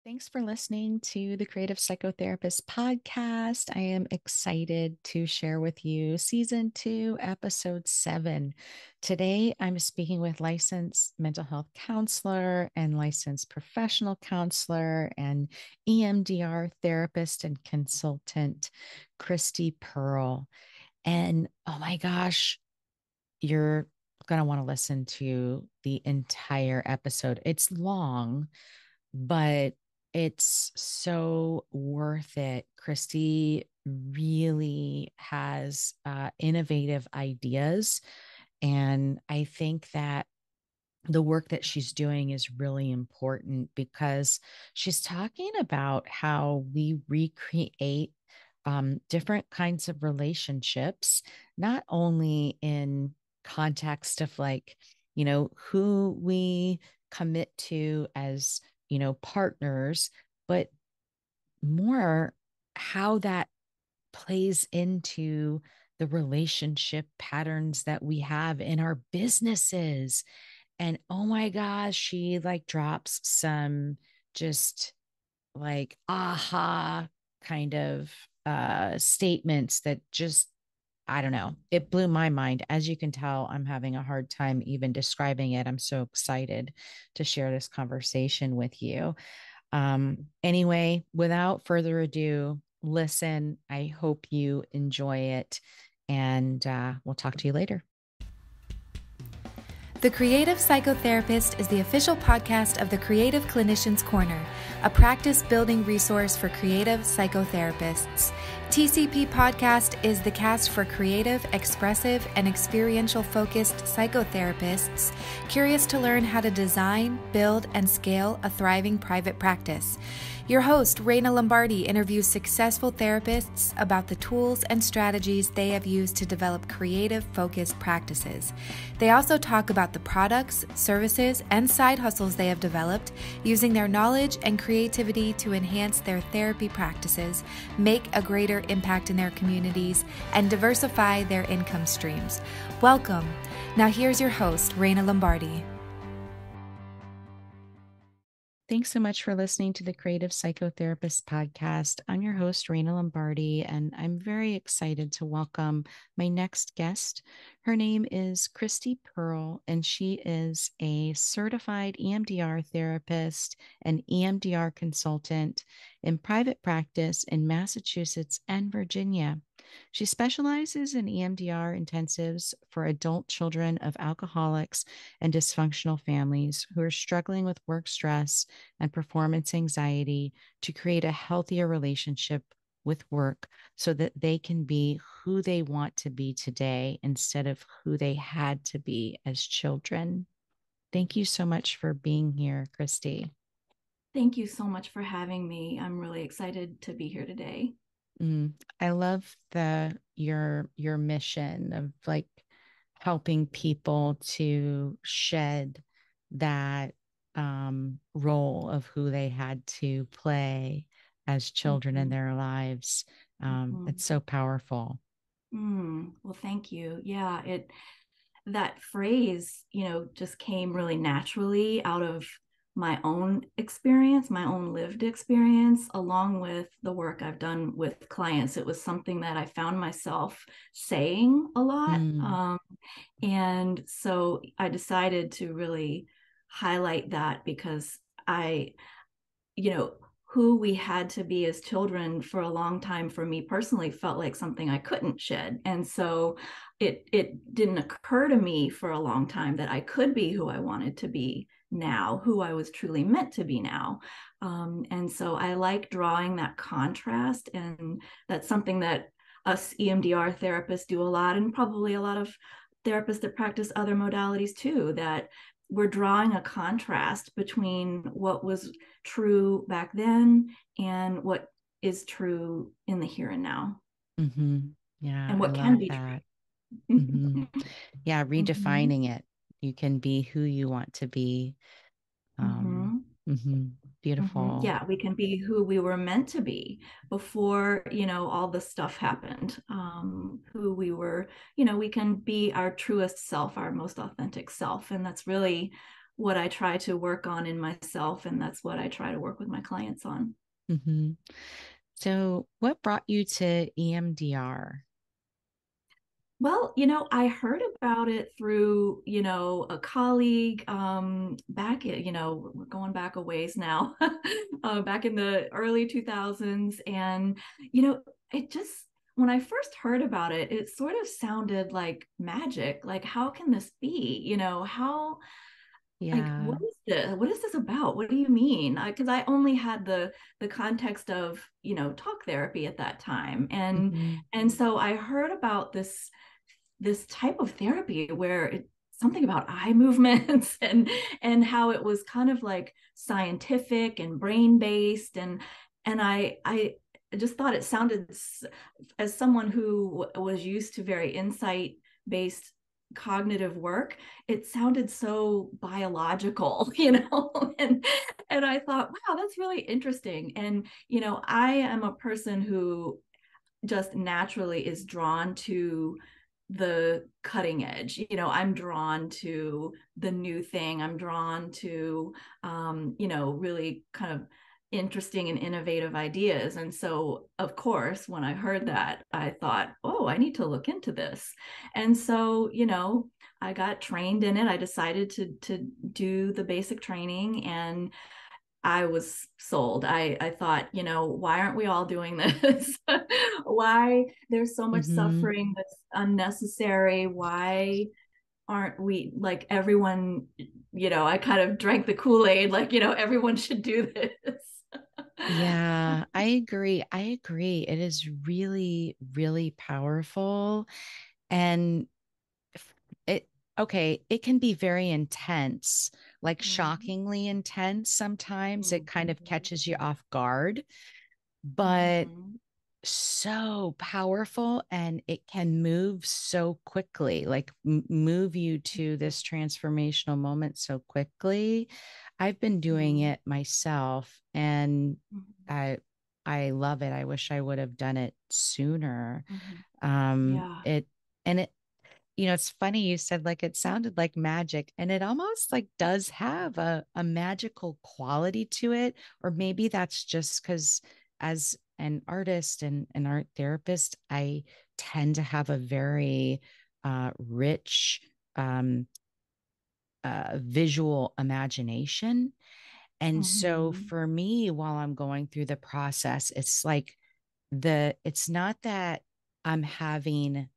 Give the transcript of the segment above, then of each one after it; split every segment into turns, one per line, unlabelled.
Thanks for listening to the Creative Psychotherapist podcast. I am excited to share with you season 2, episode 7. Today, I'm speaking with licensed mental health counselor and licensed professional counselor and EMDR therapist and consultant, Christy Pearl. And oh my gosh, you're going to want to listen to the entire episode. It's long, but it's so worth it. Christy really has innovative ideas. And I think that the work that she's doing is really important because she's talking about how we recreate different kinds of relationships, not only in context of who we commit to as, partners, but more how that plays into the relationship patterns that we have in our businesses. And oh my gosh, she drops some just aha kind of statements that just, I don't know, it blew my mind. As you can tell, I'm having a hard time even describing it. I'm so excited to share this conversation with you. Anyway, without further ado, listen. I hope you enjoy it, and we'll talk to you later.
The Creative Psychotherapist is the official podcast of the Creative Clinicians Corner, a practice-building resource for creative psychotherapists. TCP Podcast is the cast for creative, expressive, and experiential-focused psychotherapists curious to learn how to design, build, and scale a thriving private practice. Your host, Raina Lombardi, interviews successful therapists about the tools and strategies they have used to develop creative, focused practices. They also talk about the products, services, and side hustles they have developed using their knowledge and creativity to enhance their therapy practices, make a greater impact in their communities, and diversify their income streams. Welcome. Now here's your host, Raina Lombardi.
Thanks so much for listening to the Creative Psychotherapist podcast. I'm your host, Raina Lombardi, and I'm very excited to welcome my next guest. Her name is Christy Pearl, and she is a certified EMDR therapist and EMDR consultant in private practice in Massachusetts and Virginia. She specializes in EMDR intensives for adult children of alcoholics and dysfunctional families who are struggling with work stress and performance anxiety to create a healthier relationship with work so that they can be who they want to be today instead of who they had to be as children. Thank you so much for being here, Christy.
Thank you so much for having me. I'm really excited to be here today.
I love your mission of helping people to shed that role of who they had to play as children in their lives. It's so powerful.
Well, thank you. Yeah, that phrase, just came really naturally out of my own experience, my own lived experience, along with the work I've done with clients. It was something that I found myself saying a lot. And so I decided to really highlight that because who we had to be as children for a long time for me personally felt like something I couldn't shed. And so it didn't occur to me for a long time that I could be who I wanted to be now, who I was truly meant to be now. And so I like drawing that contrast. And that's something that us EMDR therapists do a lot, and probably a lot of therapists that practice other modalities too, that we're drawing a contrast between what was true back then and what is true in the here and now.
Yeah,
and what
I
can
love
be
that.
true.
Yeah, redefining it. You can be who you want to be. Beautiful.
Yeah, we can be who we were meant to be before, all the stuff happened. Who we were, we can be our truest self, our most authentic self. And that's really what I try to work on in myself, and that's what I try to work with my clients on.
Mm-hmm. So, what brought you to EMDR?
Well, I heard about it through, a colleague back at, we're going back a ways now, back in the early 2000s. And, it just, when I first heard about it, it sort of sounded like magic. Like, how can this be? How, like,
Yeah.
what is this? What is this about? What do you mean? Because I only had the context of, talk therapy at that time.
Mm-hmm.
And so I heard about this type of therapy where something about eye movements and how it was kind of like scientific and brain based, and I just thought it sounded, as someone who was used to very insight based cognitive work, it sounded so biological, and I thought, wow, that's really interesting. And I am a person who just naturally is drawn to the cutting edge. I'm drawn to the new thing. I'm drawn to really kind of interesting and innovative ideas. And so of course when I heard that, I thought, oh, I need to look into this. And so I got trained in it. I decided to do the basic training, and I was sold. I thought, why aren't we all doing this? Why there's so much
Mm-hmm.
suffering that's unnecessary? Why aren't we, like, everyone, I kind of drank the Kool-Aid, like, everyone should do this.
Yeah, I agree. I agree. It is really, really powerful. And it, okay, it can be very intense, like
Mhm.
shockingly intense sometimes. It kind of
Mhm.
catches you off guard, but
Mhm.
so powerful, and it can move so quickly, like move you to this transformational moment so quickly. I've been doing
Mhm.
it myself, and
Mhm.
I I love it. I wish I would have done it sooner.
Mhm.
Um
Yeah.
it and it it's funny you said like it sounded like magic, and it almost like does have a magical quality to it. Or maybe that's just because as an artist and an art therapist, I tend to have a very rich um, visual imagination. And so
Mhm.
for me, while I'm going through the process, it's like it's not that I'm having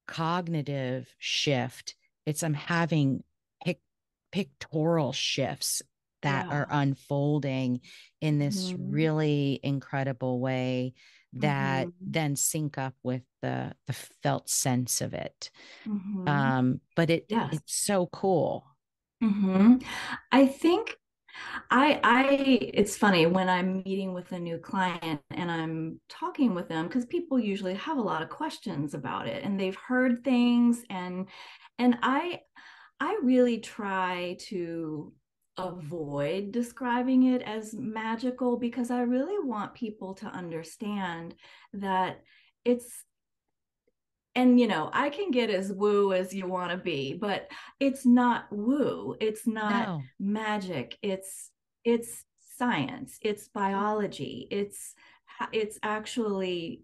cognitive shift, it's I'm having pictorial shifts that are
Yeah.
unfolding in this
Mhm.
really incredible way that
Mhm.
then sync up with the felt sense of it.
Mhm.
But
Yes.
it's so cool.
I think it's funny when I'm meeting with a new client and I'm talking with them, because people usually have a lot of questions about it and they've heard things, and I really try to avoid describing it as magical, because I really want people to understand that it's, and I can get as woo as you want to be, but it's not woo, it's not
No.
magic, it's science, it's biology, it's actually,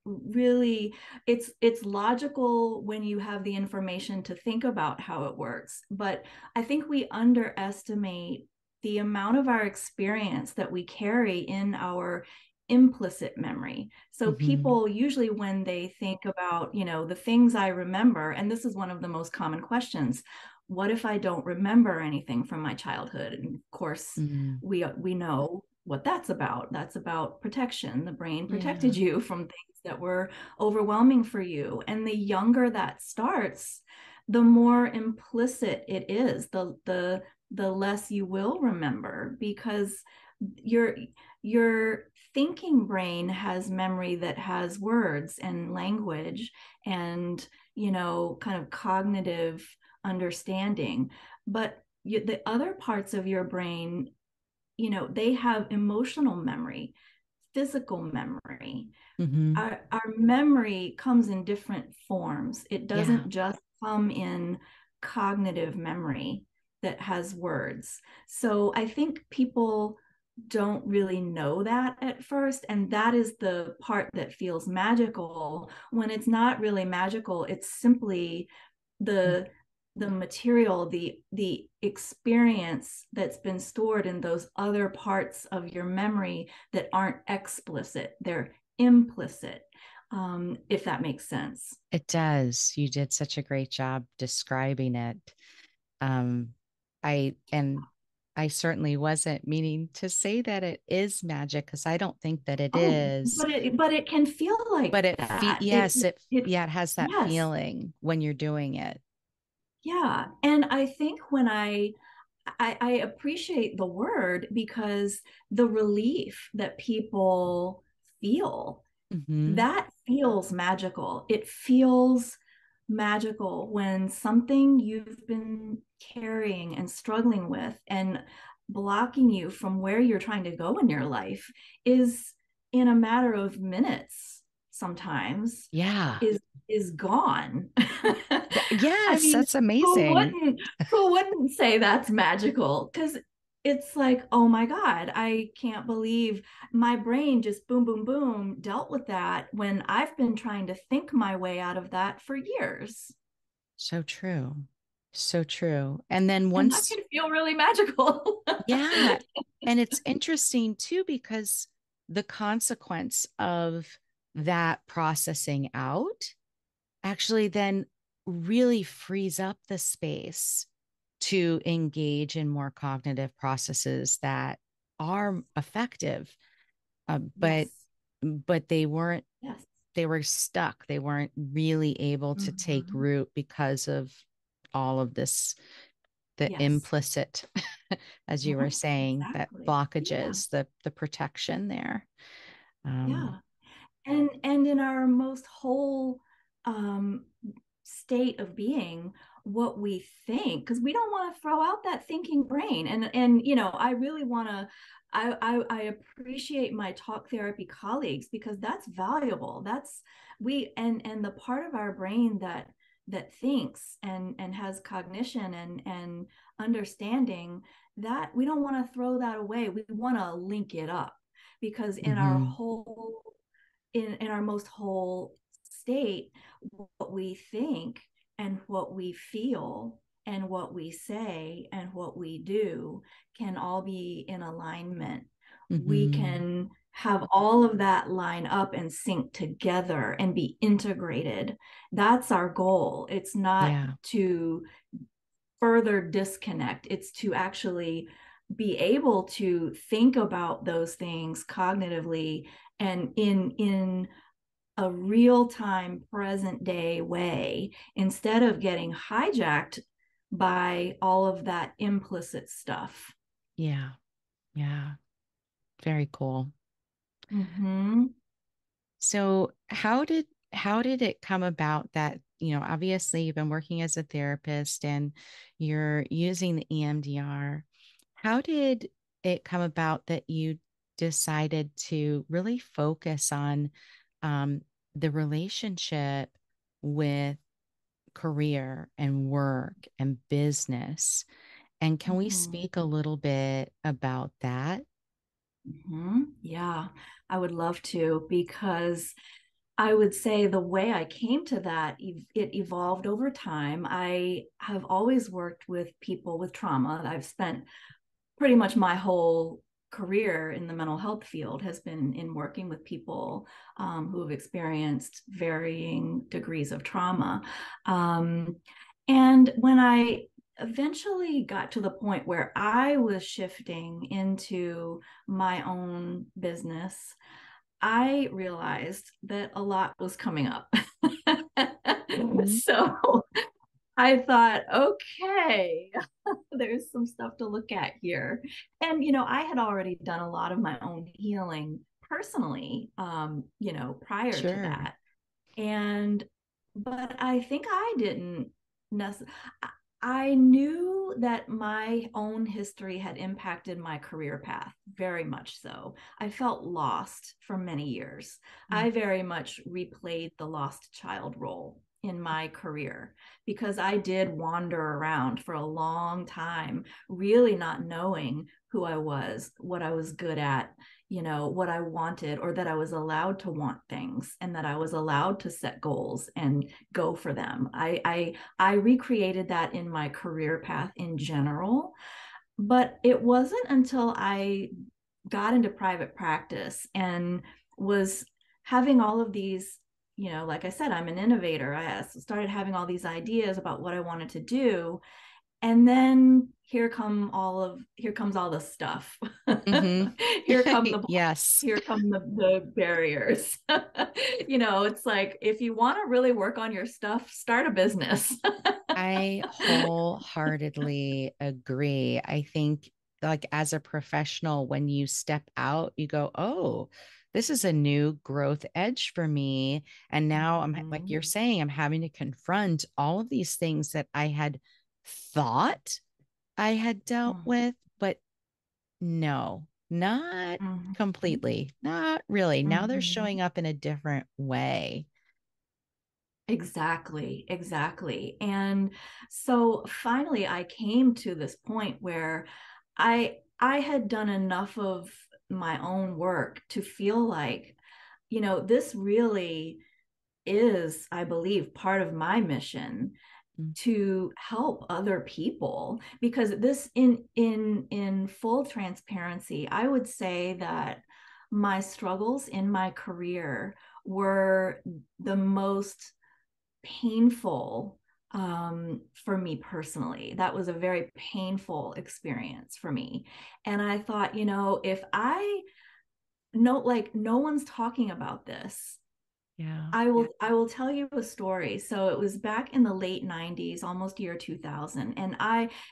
really, it's logical when you have the information to think about how it works. But I think we underestimate the amount of our experience that we carry in our implicit memory. So
Mm-hmm.
people usually, when they think about, the things I remember, and this is one of the most common questions, what if I don't remember anything from my childhood? And of course,
Mm-hmm.
we know what that's about. That's about protection. The brain
Yeah.
protected you from things that were overwhelming for you. And the younger that starts, the more implicit it is, the less you will remember, because your your thinking brain has memory that has words and language and kind of cognitive understanding. But the other parts of your brain, they have emotional memory, physical memory.
Mm-hmm.
Our memory comes in different forms. It
Yeah.
doesn't just come in cognitive memory. that has words. So I think people don't really know that at first, and that is the part that feels magical when it's not really magical. It's simply the material, the experience that's been stored in those other parts of your memory that aren't explicit, they're implicit. If that makes sense.
It does. You did such a great job describing it. Um, and I certainly wasn't meaning to say that it is magic, because I don't think that it
Oh,
is.
but it can feel like
But
that.
yes,
It
yeah, it has that
yes.
feeling when you're doing it.
Yeah. And I think when I appreciate the word because the relief that people feel,
Hmm.
that feels magical. It feels magical when something you've been carrying and struggling with and blocking you from where you're trying to go in your life is in a matter of minutes sometimes
Yeah.
is is gone. I
Yes,
mean,
that's amazing.
who wouldn't say that's magical? Because it's like, oh my God, I can't believe my brain just boom, boom, boom dealt with that when I've been trying to think my way out of that for years.
So true. So true. And then
And that
once,
can feel really magical.
yeah. And it's interesting too, because the consequence of that processing out actually then really frees up the space to engage in more cognitive processes that are effective. Uh, but
Yes.
but
Yes.
they were stuck. They weren't really able to take
Mhm.
root because of all of this, the
Yes.
implicit, as you were
Mhm.
saying, that
Exactly. Yeah.
blockages, the protection there.
Yeah.
Um,
And in our most whole um, state of being, what we think, because we don't want to throw out that thinking brain. And you know, I really want to. I appreciate my talk therapy colleagues because that's valuable. That's we and the part of our brain that thinks and has cognition and understanding, that we don't want to throw that away. We want to link it up because
mhm.
in our most whole state, what we think and what we feel and what we say and what we do can all be in alignment. We
Mhm.
can have all of that line up and sync together and be integrated. That's our goal. It's not
Yeah.
to further disconnect, it's to actually be able to think about those things cognitively and in a real time present day way instead of getting hijacked by all of that implicit stuff.
Yeah. Yeah. Very cool.
Mm-hmm.
So how did it come about that, obviously you've been working as a therapist and you're using the EMDR. How did it come about that you decided to really focus on um, the relationship with career and work and business? And can we
Mm-hmm.
speak a little bit about that?
Mm-hmm. Yeah, I would love to because I would say the way I came to that, it evolved over time. I have always worked with people with trauma. I've spent pretty much my whole career in the mental health field has been in working with people who have experienced varying degrees of trauma. Um, and when I eventually got to the point where I was shifting into my own business, I realized that a lot was coming up.
Mhm.
So I thought, okay, there's some stuff to look at here. And, you know, I had already done a lot of my own healing personally, you know, prior to
Sure.
that. And, but I think I didn't necessarily, I knew that my own history had impacted my career path very much so. I felt lost for many years. I very much replayed the lost child role in my career, because I did wander around for a long time, really not knowing who I was, what I was good at, what I wanted, or that I was allowed to want things and that I was allowed to set goals and go for them. I recreated that in my career path in general, but it wasn't until I got into private practice and was having all of these, like I said, I'm an innovator. I started having all these ideas about what I wanted to do. And then here comes all the stuff.
Mm-hmm.
Here come the
Yes.
here come the barriers. It's like, if you want to really work on your stuff, start a business.
I wholeheartedly agree. I think, like, as a professional, when you step out, you go, oh, this is a new growth edge for me. And now I'm, like you're saying, I'm having to confront all of these things that I had thought I had dealt with, but no, not
Mhm.
completely, not really. Now they're
Mhm.
showing up in a different way.
Exactly. And so finally I came to this point where I had done enough of my own work to feel like, this really is, I believe, part of my mission
Mm.
to help other people. Because this, in full transparency, I would say that my struggles in my career were the most painful, for me personally. That was a very painful experience for me. And I thought, if I know, like, no one's talking about this,
Yeah.
I will tell you a story. So it was back in the late 90s, almost year 2000. And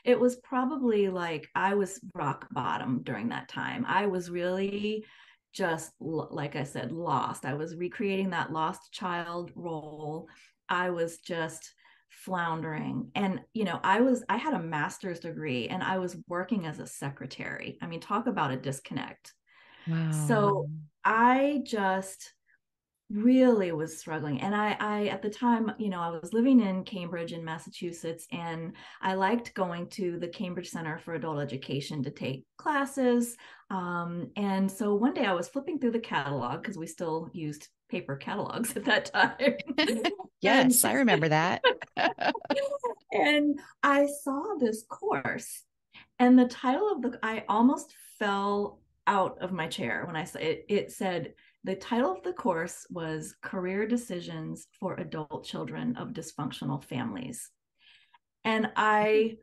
it was probably like I was rock bottom during that time. I was really just, like I said, lost. I was recreating that lost child role. I was just floundering. And, I had a master's degree and I was working as a secretary. I mean, talk about a disconnect.
Wow.
So I just really was struggling. And I at the time, I was living in Cambridge in Massachusetts, and I liked going to the Cambridge Center for Adult Education to take classes. And so one day I was flipping through the catalog, because we still used paper catalogs at that time. and
Yes, I remember that.
and I saw this course, and the title of I almost fell out of my chair when I saw it. It said, the title of the course was Career Decisions for Adult Children of Dysfunctional Families. And I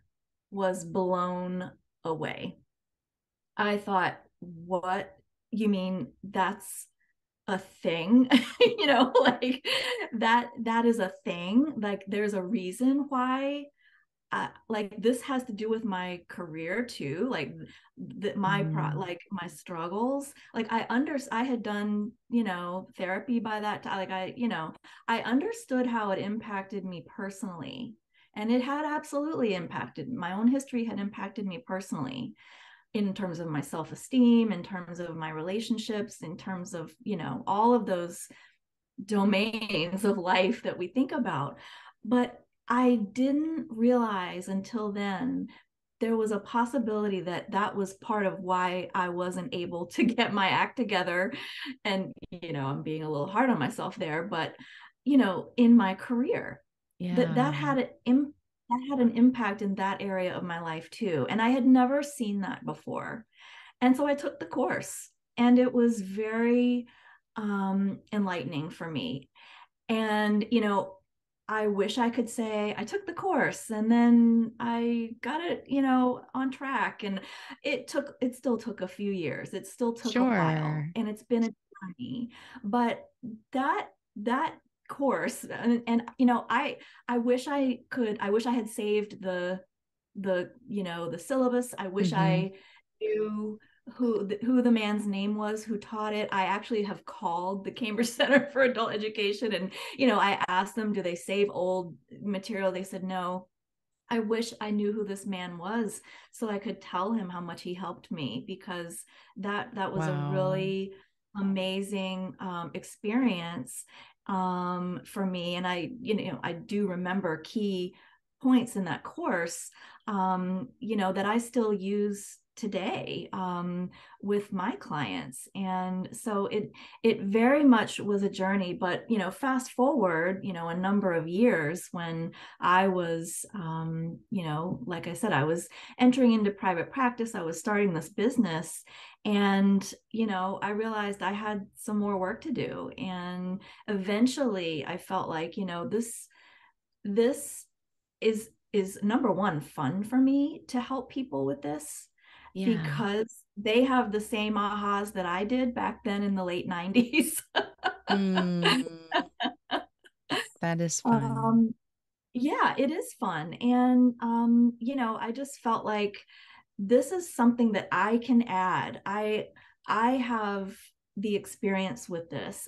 was blown away. I thought, what? You mean that's a thing? Like, that is a thing. Like, there's a reason why, like, this has to do with my career too, like
Mm.
like my struggles. Like, I had done, therapy by that time. Like, I understood how it impacted me personally, and it had absolutely impacted my own history, had impacted me personally, in terms of my self-esteem, in terms of my relationships, in terms of, all of those domains of life that we think about. But I didn't realize until then there was a possibility that that was part of why I wasn't able to get my act together. And, I'm being a little hard on myself there, but, in my career, that
Yeah.
had an impact in that area of my life too. And I had never seen that before. And so I took the course, and it was very, enlightening for me. And, I wish I could say I took the course and then I got it, on track. And it still took a few years. It still took a while,
Sure.
and it's been a journey. But that course, and I wish I wish I had saved the syllabus. I wish
Hmm.
I knew who the man's name was who taught it. I actually have called the Cambridge Center for Adult Education, and I asked them, do they save old material? They said no. I wish I knew who this man was so I could tell him how much he helped me, because that was a
Wow.
really amazing, experience. for me. And I do remember key points in that course, that I still use today, with my clients. And so it very much was a journey. But fast forward a number of years, when I was like I said, I was entering into private practice, I was starting this business, and I realized I had some more work to do. And eventually I felt like this is number one, fun for me to help people with this,
Yeah.
because they have the same ahas that I did back then in the late 90s.
Mm, that is fun.
um, yeah, it is fun. And I just felt like this is something that I can add. I have the experience with this.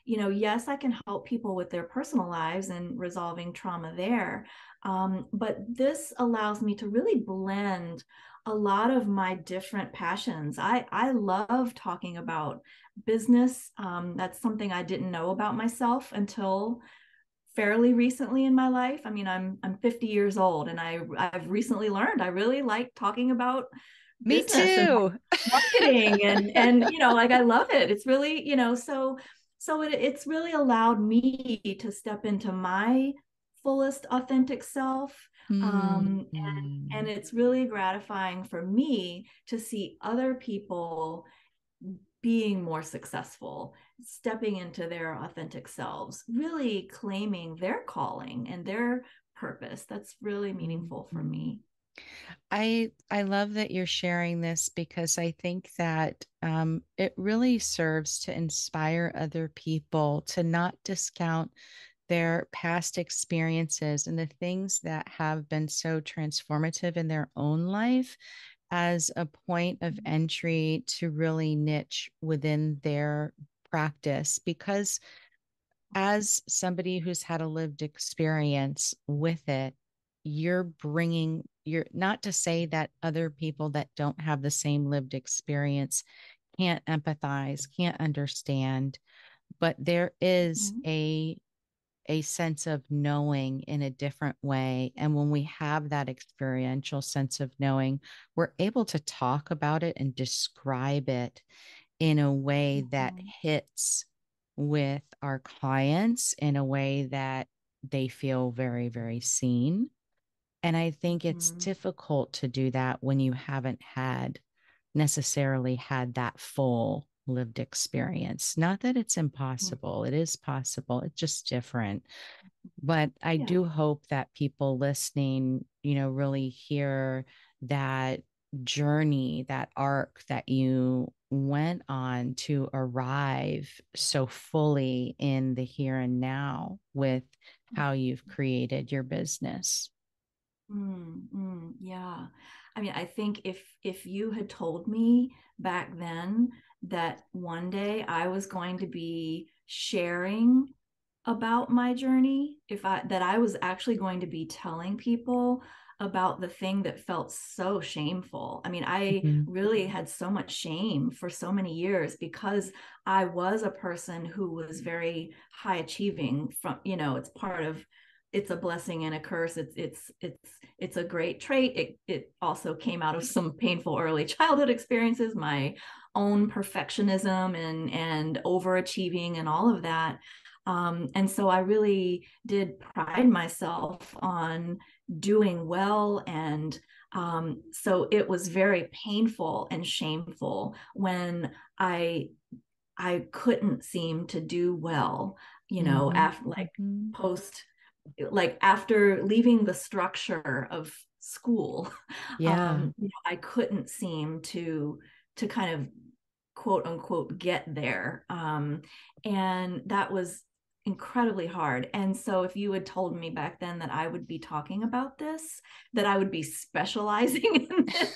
Yes, I can help people with their personal lives and resolving trauma there. But this allows me to really blend a lot of my different passions. I love talking about business. That's something I didn't know about myself until fairly recently in my life. I mean, I'm 50 years old, and I've recently learned I really like talking about
Me
business and
too.
marketing, and like I love it. It's really, it's really allowed me to step into my fullest authentic self.
Mm,
And it's really gratifying for me to see other people being more successful, stepping into their authentic selves, really claiming their calling and their purpose. That's really meaningful for me.
I love that you're sharing this, because I think that it really serves to inspire other people to not discount their past experiences and the things that have been so transformative in their own life as a point of entry to really niche within their practice. Because as somebody who's had a lived experience with it, you're not to say that other people that don't have the same lived experience can't empathize, can't understand, but there is
Mhm.
a sense of knowing in a different way. And when we have that experiential sense of knowing, we're able to talk about it and describe it in a way that
Mhm.
hits with our clients in a way that they feel very, very seen. And I think it's
Mhm.
difficult to do that when you haven't necessarily had that full lived experience. Not that it's impossible, it is possible, it's just different. But I
Yeah.
do hope that people listening, really hear that journey, that arc that you went on to arrive so fully in the here and now with how you've created your business.
Yeah. I mean, I think if you had told me back then that one day I was going to be sharing about my journey, if I that I was actually going to be telling people about the thing that felt so shameful. I mean, I
Mhm.
really had so much shame for so many years, because I was a person who was very high achieving. It's part of, it's a blessing and a curse. It's a great trait. It also came out of some painful early childhood experiences, my own perfectionism and overachieving and all of that. And so I really did pride myself on doing well. And so it was very painful and shameful when I couldn't seem to do well,
Mhm.
after, like,
Mhm.
post, like after leaving the structure of school.
Yeah.
I couldn't seem to kind of quote unquote get there. And that was incredibly hard. And so if you had told me back then that I would be talking about this, that I would be specializing in this,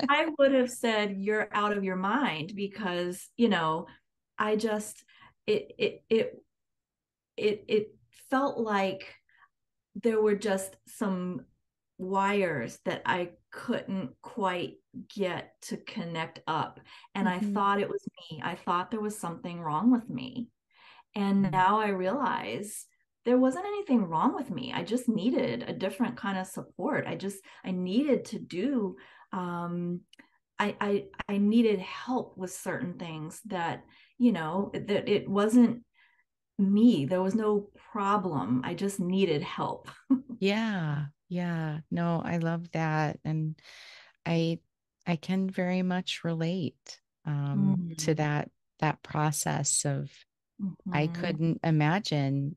I would have said you're out of your mind, because I just it it it felt like there were just some wires that I couldn't quite get to connect up. And I
Mhm.
thought it was me. I thought there was something wrong with me. And now I realize there wasn't anything wrong with me. I just needed a different kind of support. I needed to do, I needed help with certain things that, that it wasn't me. There was no problem. I just needed help.
Yeah. Yeah. No, I love that. And I I can very much relate to
Mm-hmm.
that process of I
Mm-hmm.
couldn't imagine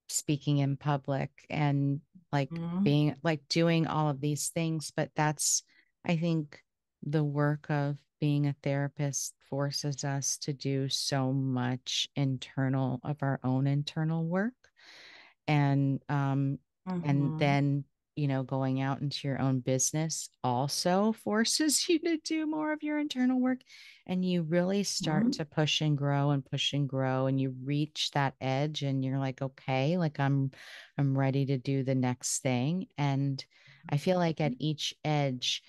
speaking in public and like
Mm-hmm.
being like doing all of these things, but that's I think the work of being a therapist forces us to do so much internal of our own internal work and
Mm-hmm.
then going out into your own business also forces you to do more of your internal work, and you really start to push and grow and you reach that edge and you're like, okay, like I'm ready to do the next thing. And I feel like at each edge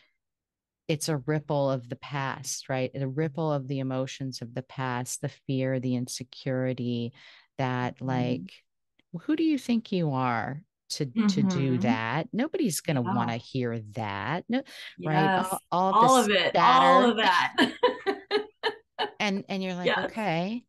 it's a ripple of the past, right? The ripple of the emotions of the past, the fear, the insecurity, that
Mm-hmm.
like, who do you think you are to do
Mm-hmm.
that? Nobody's gonna want
Yeah.
to hear that. No, right?
Yes.
All
All
this
of it. All
chatter.
of that.
And you're like,
Yes.
okay,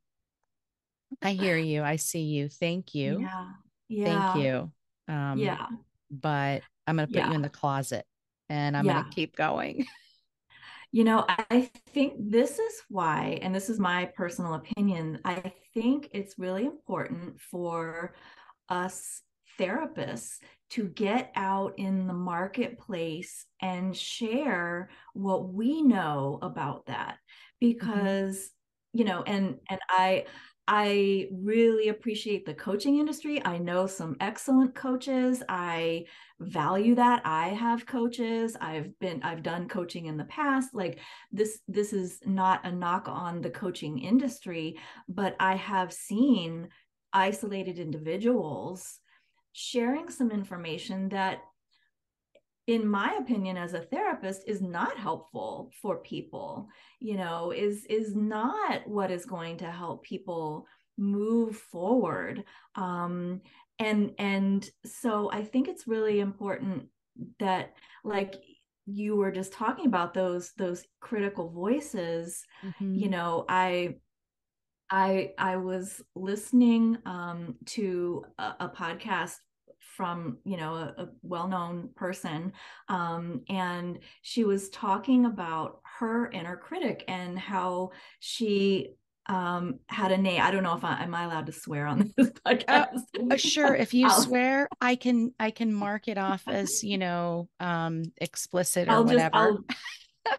I hear you, I see you, thank you.
Yeah.
Thank
Yeah.
you. Um,
Yeah.
but I'm gonna put
Yeah.
you in the closet and I'm gonna
Yeah.
keep going.
I think this is why, and this is my personal opinion, I think it's really important for us therapists to get out in the marketplace and share what we know about that,
Mhm.
because and I really appreciate the coaching industry. I know some excellent coaches. I value that. I have coaches. I've done coaching in the past. Like this is not a knock on the coaching industry, but I have seen isolated individuals sharing some information that, in my opinion as a therapist, is not helpful for people, is not what is going to help people move forward. And so I think it's really important that, like you were just talking about, those critical voices. you
Mhm.
know i I was listening to a podcast from a well-known person, and she was talking about her inner critic and how she had a name. I don't know if am I allowed to swear on this
Uh,
podcast.
sure. If you
I'll
swear, I can mark it off as, explicit or
I'll just
whatever.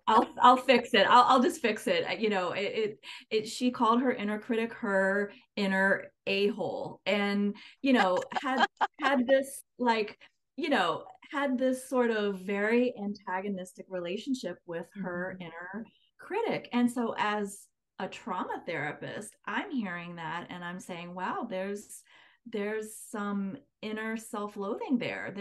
I'll fix it. I'll just fix it. She called her inner critic her inner a-hole, and had this, like, had this sort of very antagonistic relationship with her
Mhm.
inner critic. And so as a trauma therapist, I'm hearing that and I'm saying, wow, there's some inner self-loathing there.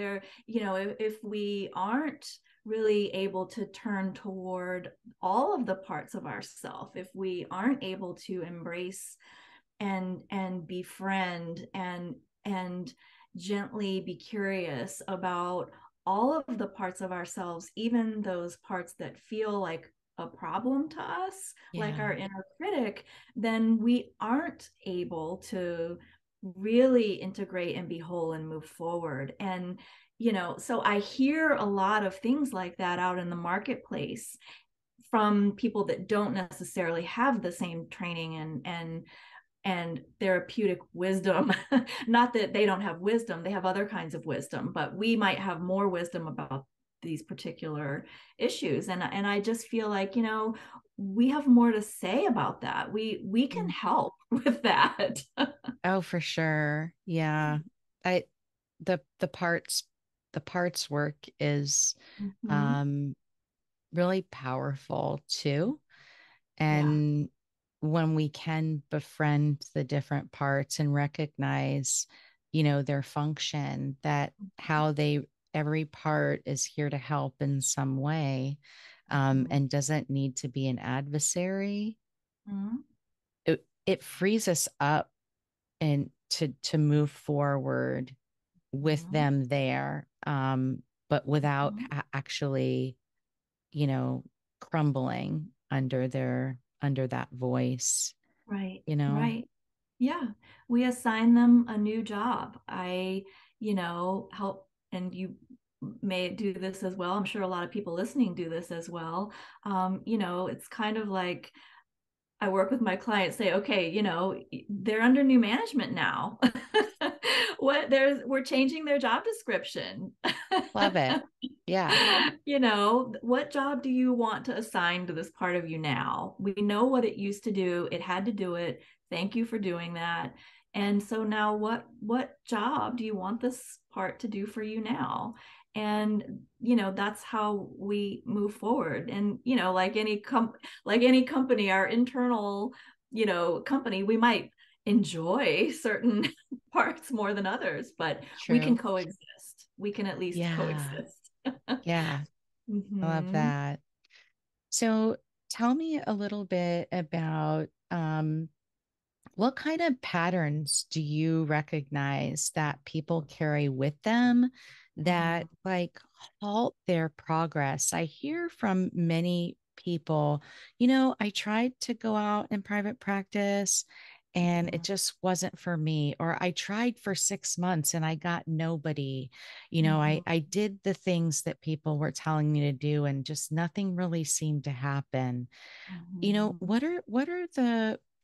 If we aren't really able to turn toward all of the parts of ourself, if we aren't able to embrace and befriend and gently be curious about all of the parts of ourselves, even those parts that feel like a problem to us, like our
Yeah.
inner critic, then we aren't able to really integrate and be whole and move forward. And so I hear a lot of things like that out in the marketplace from people that don't necessarily have the same training and therapeutic wisdom. Not that they don't have wisdom, they have other kinds of wisdom, but we might have more wisdom about these particular issues. And I just feel like, we have more to say about that. We can
Mm.
help with that.
Oh, for sure. Yeah. I the parts work is
Mm-hmm.
um really powerful too.
Yeah.
And when we can befriend the different parts and recognize, their function, that how they every part is here to help in some way, and doesn't need to be an adversary,
Mm-hmm.
it frees us up and to move forward with
Mhm.
them there, but without
Mhm.
actually, you know, crumbling under that voice,
Right,
you know.
right. Yeah. We assign them a new job. Help, and you may do this as well. I'm sure a lot of people listening do this as well. It's kind of like I work with my clients, say, okay, they're under new management now. We're changing their job description.
Love it. Yeah.
What job do you want to assign to this part of you now? We know what it used to do. It had to do it. Thank you for doing that. And so now what job do you want this part to do for you now? And that's how we move forward. And like any company, our internal, company, we might enjoy certain parts more than others, but we can
True.
coexist. We can at least
Yeah.
coexist.
Yeah. I love
Mm-hmm.
that. So tell me a little bit about what kind of patterns do you recognize that people carry with them
Mm-hmm.
that like halt their progress? I hear from many people, I tried to go out in private practice and it just wasn't for me, or I tried for 6 months and I got nobody.
Mm-hmm.
I did the things that people were telling me to do and just nothing really seemed to happen.
Mm-hmm.
What are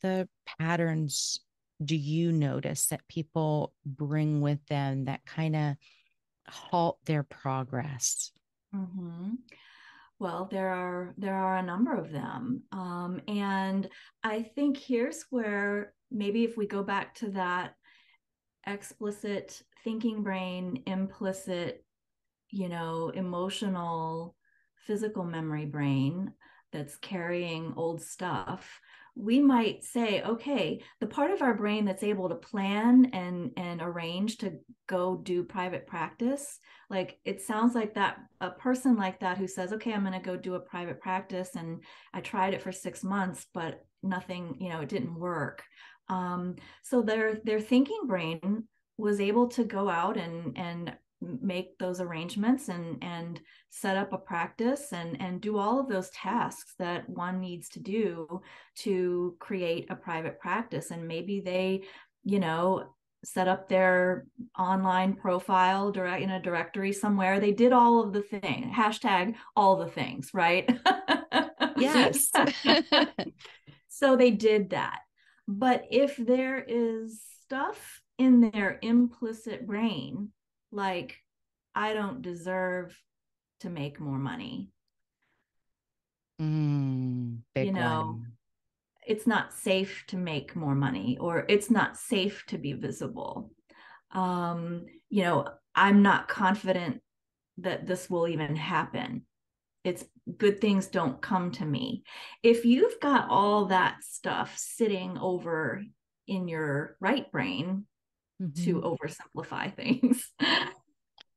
the patterns do you notice that people bring with them that kind of halt their progress?
Mm-hmm. Well, there are a number of them, and I think here's where maybe if we go back to that explicit thinking brain, implicit, emotional, physical memory brain that's carrying old stuff, we might say, okay, the part of our brain that's able to plan and arrange to go do private practice, like it sounds like that a person like that who says, okay, I'm going to go do a private practice and I tried it for 6 months, but nothing, it didn't work. So their thinking brain was able to go out and make those arrangements and set up a practice and do all of those tasks that one needs to do to create a private practice. And maybe they, set up their online profile direct in a directory somewhere. They did all of the thing, hashtag all the things, right?
Yes.
So they did that. But if there is stuff in their implicit brain, like, I don't deserve to make more money, you
Big
know,
one.
it's not safe to make more money, or it's not safe to be visible. I'm not confident that this will even happen. It's good things don't come to me. If you've got all that stuff sitting over in your right brain, to
Mhm.
oversimplify things,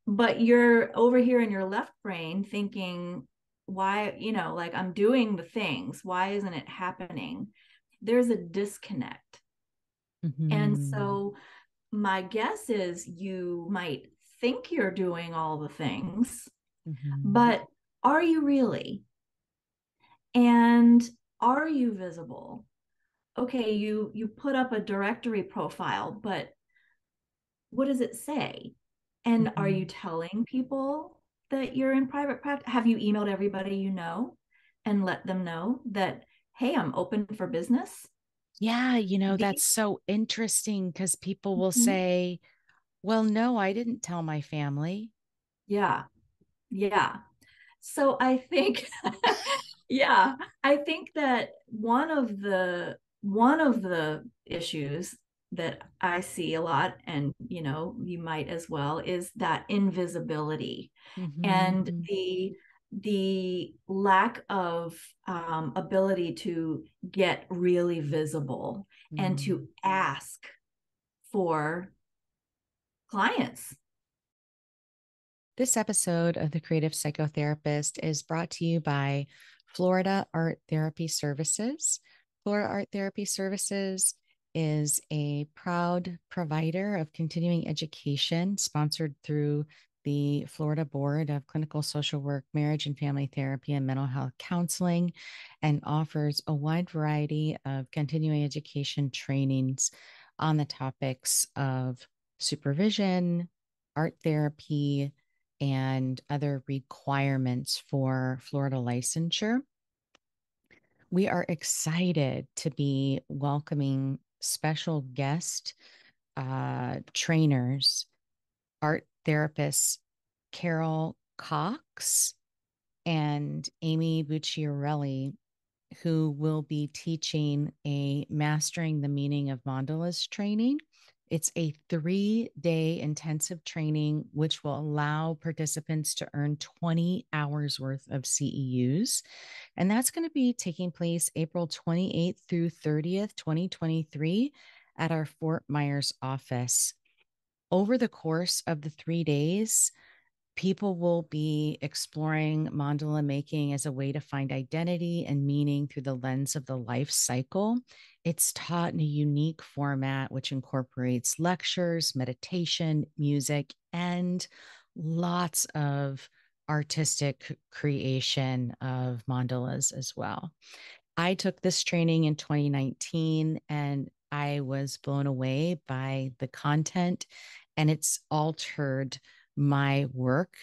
but you're over here in your left brain thinking, why, like, I'm doing the things, why isn't it happening? There's a disconnect. And
Mhm.
so my guess is you might think you're doing all the things,
Mhm.
but are you really? And are you visible? Okay, you put up a directory profile, but what does it say? And are you
Mhm.
telling people that you're in private practice? Have you emailed everybody you know and let them know that, hey, I'm open for business?
Yeah, that's
These,
so interesting because people will
Mhm.
say, well, no, I didn't tell my family.
Yeah, yeah. So I think, yeah, I think that one of the issues that I see a lot, and you might as well, is that invisibility and
Mhm.
the lack of ability to get really visible and
Mhm.
to ask for clients.
This episode of The Creative Psychotherapist is brought to you by Florida Art Therapy Services. Florida Art Therapy Services is a proud provider of continuing education sponsored through the Florida Board of Clinical Social Work, Marriage and Family Therapy, and Mental Health Counseling, and offers a wide variety of continuing education trainings on the topics of supervision, art therapy, and other requirements for Florida licensure. We are excited to be welcoming special guest trainers, art therapists Carol Cox and Amy Bucciarelli, who will be teaching a Mastering the Meaning of Mandalas training. It's a 3-day intensive training, which will allow participants to earn 20 hours worth of CEUs. And that's going to be taking place April 28th through 30th, 2023 at our Fort Myers office. Over the course of the 3 days, people will be exploring mandala making as a way to find identity and meaning through the lens of the life cycle. It's taught in a unique format, which incorporates lectures, meditation, music, and lots of artistic creation of mandalas as well. I took this training in 2019 and I was blown away by the content, and it's altered my work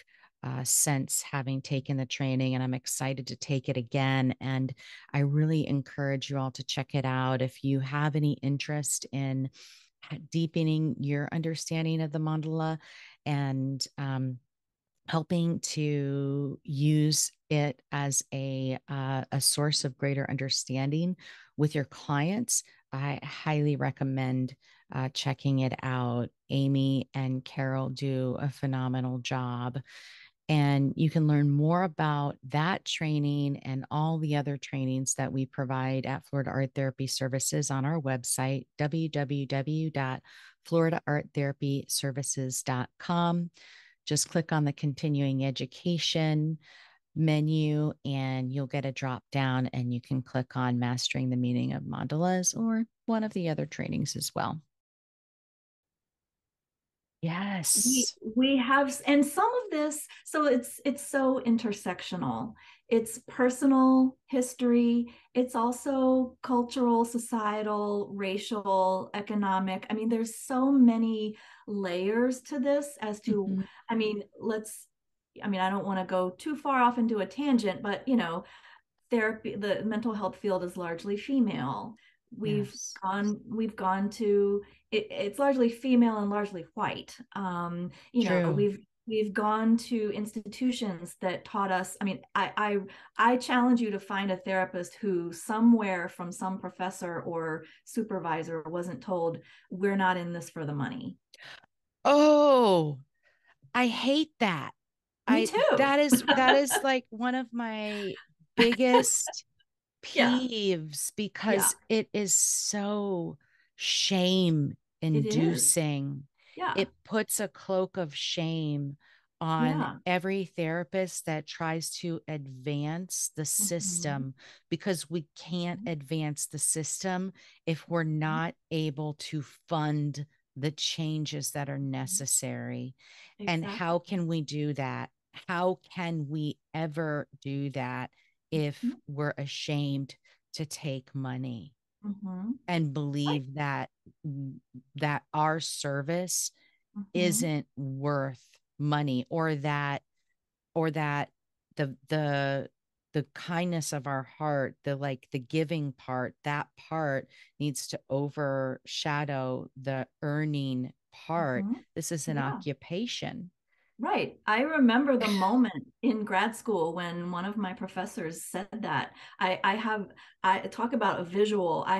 since having taken the training, and I'm excited to take it again. And I really encourage you all to check it out if you have any interest in deepening your understanding of the mandala and helping to use it as a source of greater understanding with your clients. I highly recommend checking it out. Amy and Carol do a phenomenal job. And you can learn more about that training and all the other trainings that we provide at Florida Art Therapy Services on our website, www.floridaarttherapyservices.com. Just click on the continuing education menu and you'll get a drop down and you can click on Mastering the Meaning of Mandalas or one of the other trainings as well. Yes.
We have, and some of this, so it's so intersectional. It's personal history, it's also cultural, societal, racial, economic. I mean, there's so many layers to this as to, I mean, I don't want to go too far off into a tangent, but therapy, the mental health field is largely female. We've
Yes.
gone to it's largely female and largely white.
True.
We've gone to institutions that taught us. I mean, I challenge you to find a therapist who somewhere from some professor or supervisor wasn't told, we're not in this for the money.
Oh, I hate that.
Me too.
That is like one of my biggest
Yeah,
peeves
yeah,
because it is so shame
it is.
inducing.
Yeah,
It puts a cloak of shame on
yeah.
every therapist that tries to advance the
Mhm.
system because we can't advance the system if we're not able to fund the changes that are necessary. And how
Exactly.
can we do that? How can we ever do that if we're ashamed to take money
Mm-hmm.
and
Right.
believe that our service
Mm-hmm.
isn't worth money, or that the kindness of our heart, the giving part, that part needs to overshadow the earning part.
Mm-hmm.
This is an
Yeah.
occupation.
Right. I remember the moment in grad school when one of my professors said that. I talk about a visual. I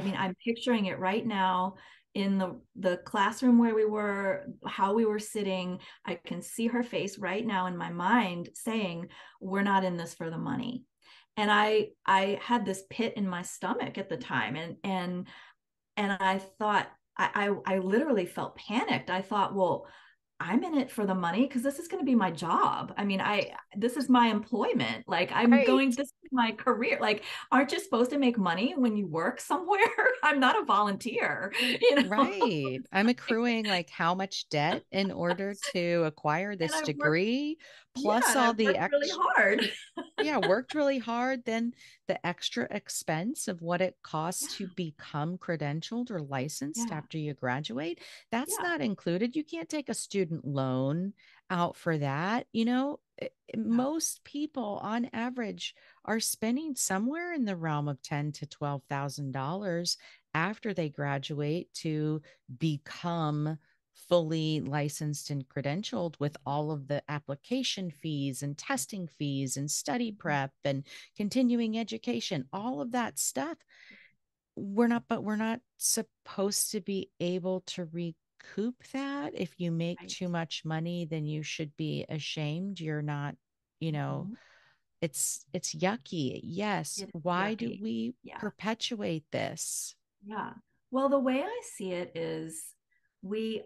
mean,
Oh,
I'm picturing it right now in the classroom where we were, how we were sitting. I can see her face right now in my mind saying, we're not in this for the money. And I had this pit in my stomach at the time. And I thought, I literally felt panicked. I thought, well, I'm in it for the money because this is going to be my job. I mean, this is my employment. Like I'm
Right.
going, this is my career. Like, aren't you supposed to make money when you work somewhere? I'm not a volunteer, you know.
Right. I'm accruing like how much debt in order to acquire
And
this
I've worked,
degree,
yeah,
plus
and
all
I've
the
worked really
extra.
hard.
Yeah, worked really hard. Then the extra expense of what it costs to
Yeah,
become credentialed or licensed
yeah,
after you graduate, that's
yeah,
not included. You can't take a student loan out for that. You know, most people on average are spending somewhere in the realm of ten to $12,000 after they graduate to become fully licensed and credentialed, with all of the application fees and testing fees and study prep and continuing education, all of that stuff. We're not supposed to be able to recoup that. If you make
right.
too much money, then you should be ashamed. You're not, you know,
Mhm.
it's yucky. Yes.
It is
Why do
yucky.
we
Yeah.
perpetuate this?
Yeah. Well, the way I see it is we,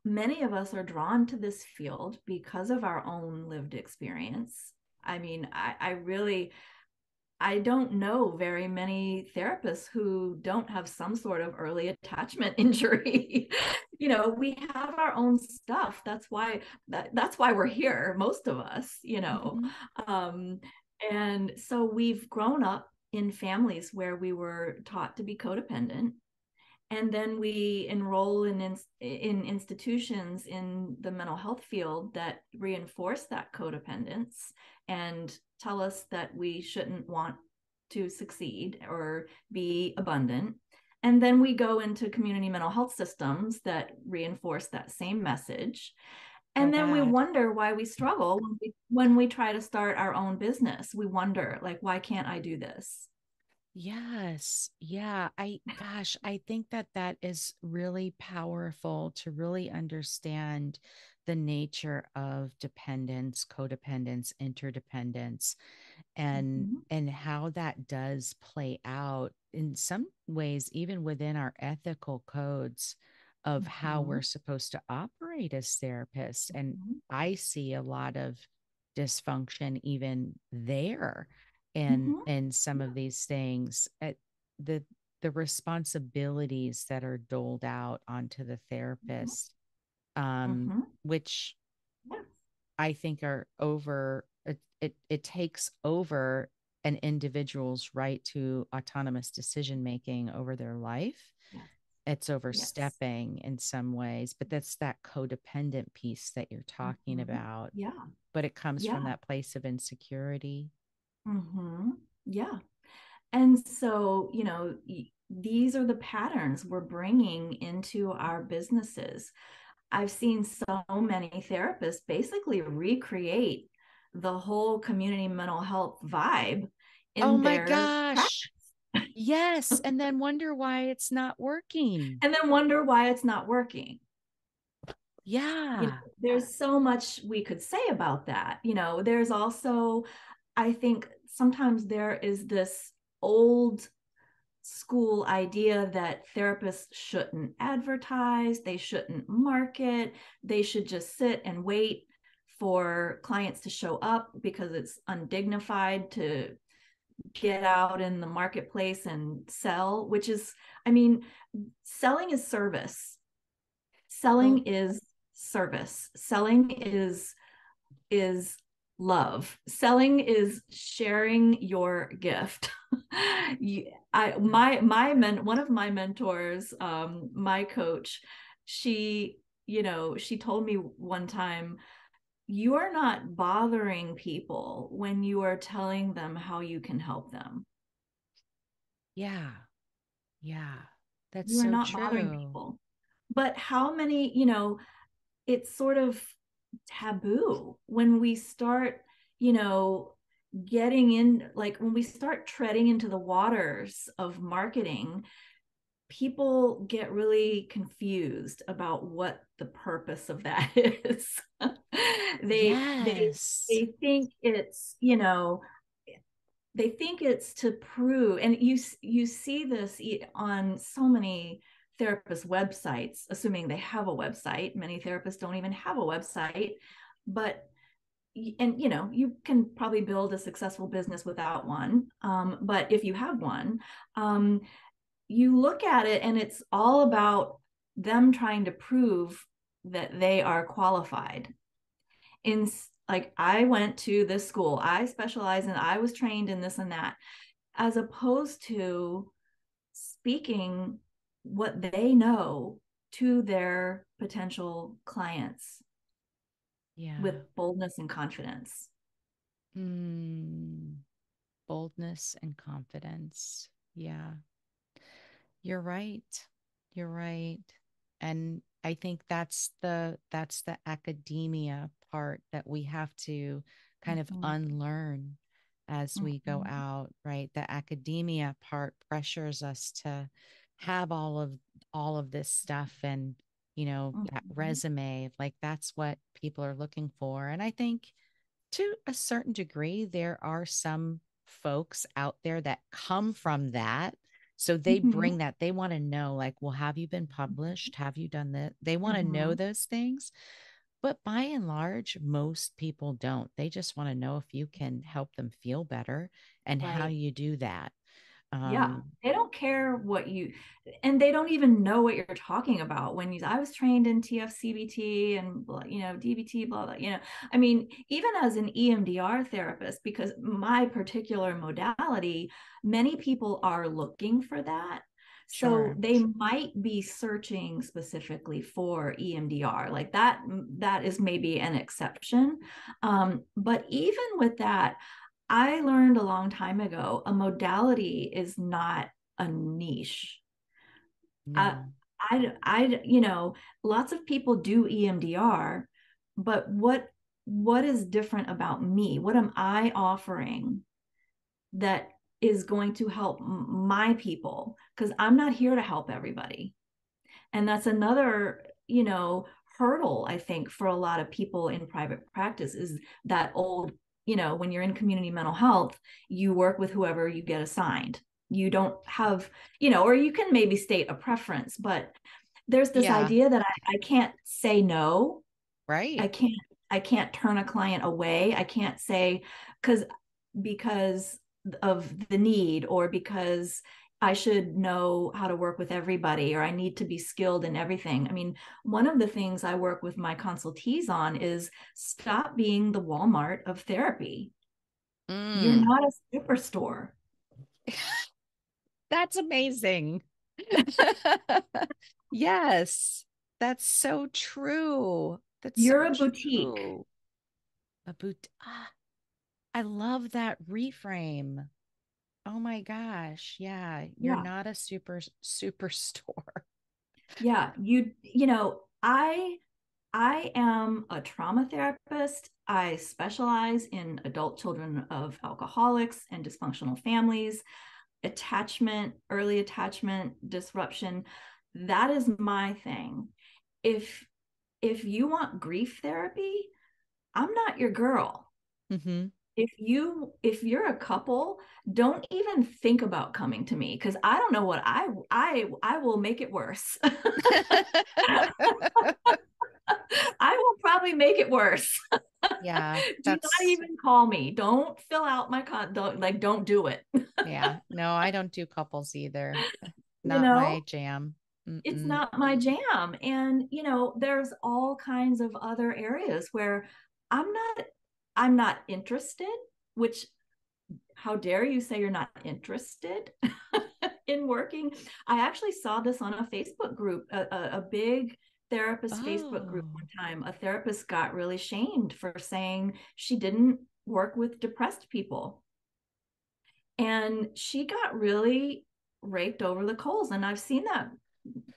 many of us are drawn to this field because of our own lived experience. I mean, I really, I don't know very many therapists who don't have some sort of early attachment injury. You know, we have our own stuff. That's why we're here, most of us, you know.
Mhm.
Um, and so we've grown up in families where we were taught to be codependent, and then we enroll in institutions in the mental health field that reinforce that codependence and tell us that we shouldn't want to succeed or be abundant. And then we go into community mental health systems that reinforce that same message.
So
And then we
bad.
wonder why we struggle when we try to start our own business. We wonder, like, why can't I do this?
Yes. Yeah. Gosh, I think that that is really powerful to really understand the nature of dependence, codependence, interdependence,
Mhm.
and how that does play out in some ways, even within our ethical codes of how we're
Mhm.
supposed to operate as therapists. And
Mhm.
I see a lot of dysfunction even there
Mhm.
and some of these things at the the responsibilities that are doled out onto the
Mhm.
therapist,
Mhm.
which
Yes.
I think are over it takes over an individual's right to autonomous decision making over their life.
Yes.
It's
Yes.
overstepping in some ways, but that's that codependent piece that you're talking
Mhm.
about.
Yeah.
But it comes from
Yeah.
that place of insecurity.
Mhm. Yeah. And so, these are the patterns we're bringing into our businesses. I've seen so many therapists basically recreate the whole community mental health vibe
Oh
in
my
their practice,
gosh. Yes. And then wonder why it's not working.
and then wonder why it's not working.
Yeah.
There's so much we could say about that. There's also, I think sometimes there is this old school idea that therapists shouldn't advertise, they shouldn't market, they should just sit and wait for clients to show up because it's undignified to get out in the marketplace and sell, which is, I mean, selling is service. Selling
Well,
is service. Selling is love. Selling is sharing your gift. One of my mentors, my coach, she told me one time, you are not bothering people when you are telling them how you can help them.
yeah. Yeah. That's
You are
so
not bothering
true.
people. But how many, it's sort of taboo when we start, you know, getting in, like when we start treading into the waters of marketing, people get really confused about what the purpose of that is. they they
Yes.
they think it's, they think it's to prove, and you see this on so many therapist websites, assuming they have a website. Many therapists don't even have a website, but and you can probably build a successful business without one. But if you have one, you look at it and it's all about them trying to prove that they are qualified. In like, I went to this school, I specialize in, I was trained in this and that, as opposed to speaking what they know to their potential clients with boldness and confidence.
Boldness and confidence. Yeah. You're right. You're right. And I think that's the academia part that we have to kind of unlearn as we go out, right? The academia part pressures us to have all of this stuff, and that resume, like that's what people are looking for. And I think to a certain degree there are some folks out there that come from that, so they bring that, they want to know, like, well, have you been published, have you done that, they want to know those things. But by and large, most people don't. They just want to know if you can help them feel better and how you do that.
They don't care what you, and they don't even know what you're talking about. I was trained in TFCBT and DBT, blah, blah, I mean, even as an EMDR therapist, because my particular modality, many people are looking for that. So they might be searching specifically for EMDR, like that is maybe an exception. But even with that, I learned a long time ago, a modality is not a niche. No. Lots of people do EMDR, but what is different about me? What am I offering that is going to help my people? Because I'm not here to help everybody. And that's another, hurdle, I think, for a lot of people in private practice, is that old, when you're in community mental health, you work with whoever you get assigned. You don't have, or you can maybe state a preference, but there's this idea that I can't say no.
Right.
I can't turn a client away. I can't say because of the need, or because I should know how to work with everybody, or I need to be skilled in everything. I mean, one of the things I work with my consultees on is stop being the Walmart of therapy. You're not a superstore.
That's amazing. Yes, that's so true.
You're a boutique.
A boutique. I love that reframe. Oh my gosh. Yeah. You're not a superstore.
Yeah. I am a trauma therapist. I specialize in adult children of alcoholics and dysfunctional families, early attachment disruption. That is my thing. If you want grief therapy, I'm not your girl. If you're a couple, don't even think about coming to me, because I don't know what I will make it worse. I will probably make it worse.
Yeah.
Do not even call me. Don't fill out my don't do it.
Yeah. No, I don't do couples either. Not my jam.
It's not my jam. And there's all kinds of other areas where I'm not interested, which, how dare you say you're not interested in working? I actually saw this on a Facebook group, a big therapist Facebook group one time. A therapist got really shamed for saying she didn't work with depressed people. And she got really raked over the coals. And I've seen that,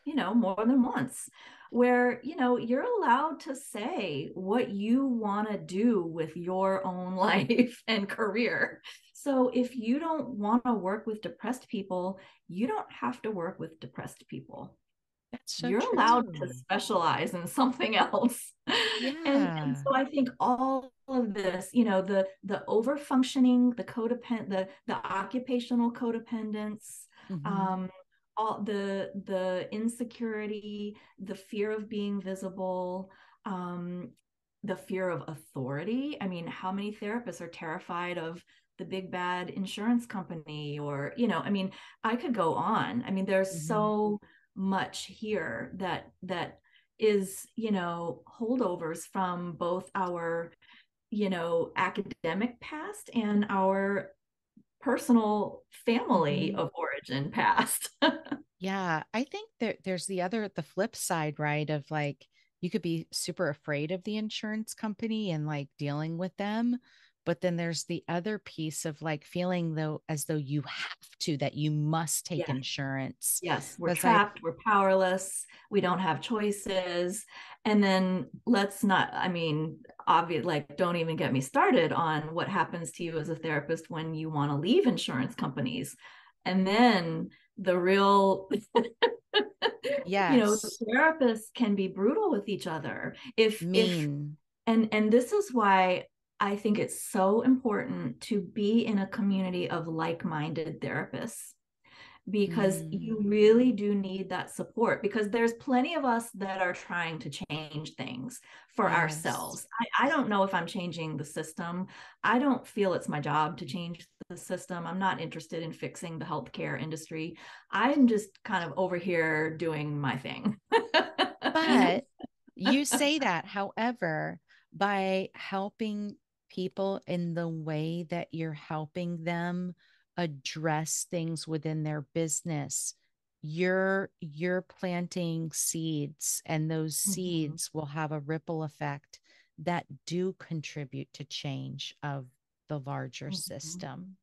more than once, where, you're allowed to say what you want to do with your own life and career. So if you don't want to work with depressed people, you don't have to work with depressed people.
That's so
you're
true.
allowed to specialize in something else. And so I think all of this, the over functioning, the codependent, the occupational codependence, all the insecurity, the fear of being visible, the fear of authority. I mean, how many therapists are terrified of the big bad insurance company? Or, I mean, I could go on. I mean, there's
Mm-hmm.
so much here that is, holdovers from both our, academic past and our personal family
Mm-hmm.
of origin past.
Yeah, I think there's the flip side, right? Of like you could be super afraid of the insurance company and like dealing with them, but then there's the other piece of like feeling though as though you have to, that you must take
Yes.
insurance.
Yes, we're
Because I
trapped, we're powerless, we don't have choices. And then let's not, I mean, obvious, like, don't even get me started on what happens to you as a therapist when you want to leave insurance companies. And then the real,
yes,
therapists can be brutal with each other. If
mean.
and this is why I think it's so important to be in a community of like-minded therapists, because you
Mm,
really do need that support, because there's plenty of us that are trying to change things for
yes.
ourselves. I don't know if I'm changing the system. I don't feel it's my job to change the system. I'm not interested in fixing the healthcare industry. I'm just kind of over here doing my thing.
But you say that, however, by helping people in the way that you're helping them address things within their business, you're planting seeds, and those
Mhm.
seeds will have a ripple effect that do contribute to change of the larger
Mhm.
system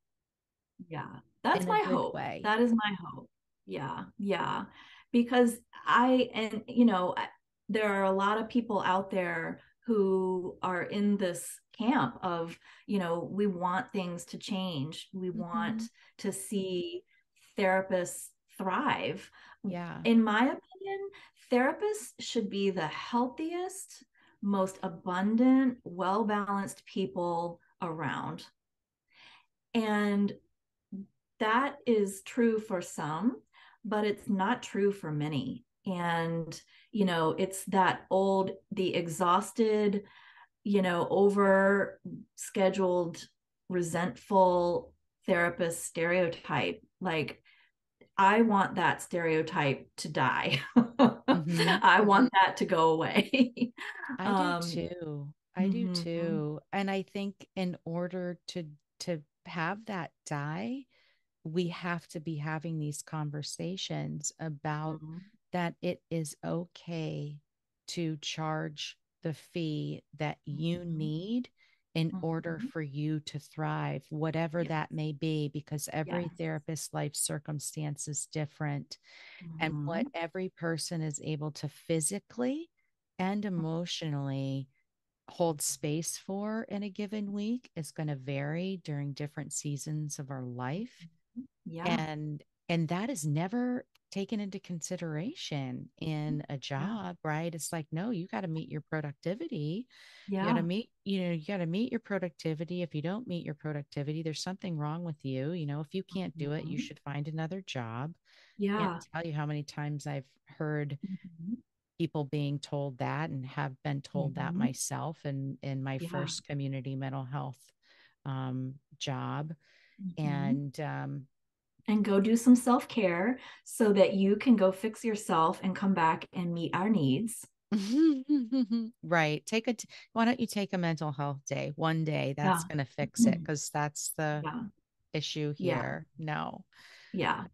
Yeah, that's
in a
my
good
hope.
way.
That is my hope. Yeah, yeah. Because and there are a lot of people out there who are in this camp of, we want things to change. We want
Mhm.
to see therapists thrive.
Yeah.
In my opinion, therapists should be the healthiest, most abundant, well-balanced people around. And that is true for some, but it's not true for many. And, it's that the exhausted, over scheduled, resentful therapist stereotype. Like, I want that stereotype to die.
Mhm.
I want that to go away.
I do
um,
too. I do
mhm,
too. And I think in order to have that die, we have to be having these conversations about
mhm,
that it is okay to charge the fee that you
mhm,
need in order
mhm.
for you to thrive, whatever
Yes,
that may be, because every
yes.
therapist's life circumstance is different. And what
Mhm.
every person is able to physically and emotionally hold space for in a given week is going to vary during different seasons of our life.
Yeah,
And that is never taken into consideration in a
yeah,
job, right? It's like, no, you got to meet your productivity. You got to
yeah.
meet your productivity. If you don't meet your productivity, there's something wrong with you. If you can't do it, you
Mhm.
should find another job. Can't
Yeah.
tell you how many times I've heard
Mhm.
people being told that, and have been told that
Mhm.
myself in my
Yeah.
first community mental health job.
Mhm.
And
And go do some self-care so that you can go fix yourself and come back and meet our needs.
right, why don't you take a mental health day one day? That's
Yeah.
going to fix it, because that's the
Yeah.
issue
Yeah.
here. No.
Yeah.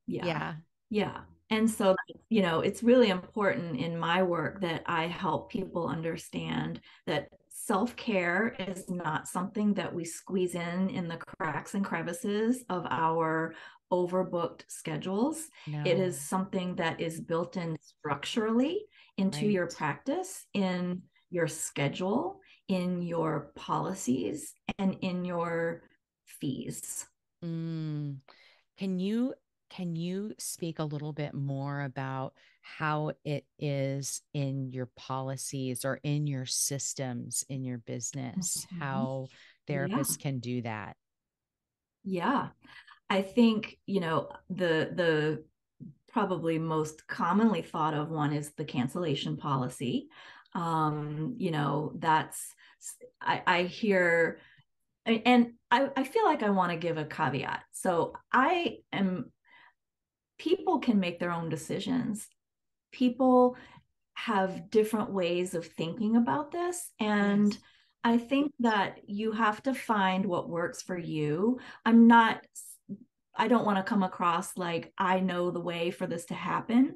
Yeah.
Yeah.
Yeah. And so, it's really important in my work that I help people understand that self-care is not something that we squeeze in the cracks and crevices of our overbooked schedules. It
No.
is something that is built in structurally into your
Right.
practice, in your schedule, in your policies, and in your fees.
Mm. Can you can you speak a little bit more about how it is in your policies or in your systems in your business,
Mhm.
how
Yeah.
therapists can do that?
Yeah. I think, the probably most commonly thought of one is the cancellation policy. That's, I hear, and I feel like I want to give a caveat. So people can make their own decisions. People have different ways of thinking about this. And
Yes.
I think that you have to find what works for you. I don't want to come across like I know the way for this to happen,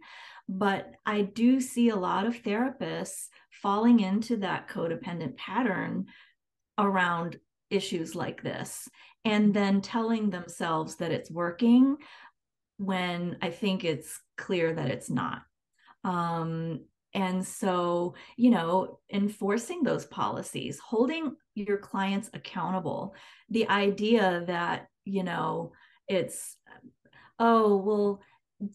but I do see a lot of therapists falling into that codependent pattern around issues like this, and then telling themselves that it's working when I think it's clear that it's not. Um, and so, enforcing those policies, holding your clients accountable, the idea that, it's, oh, well,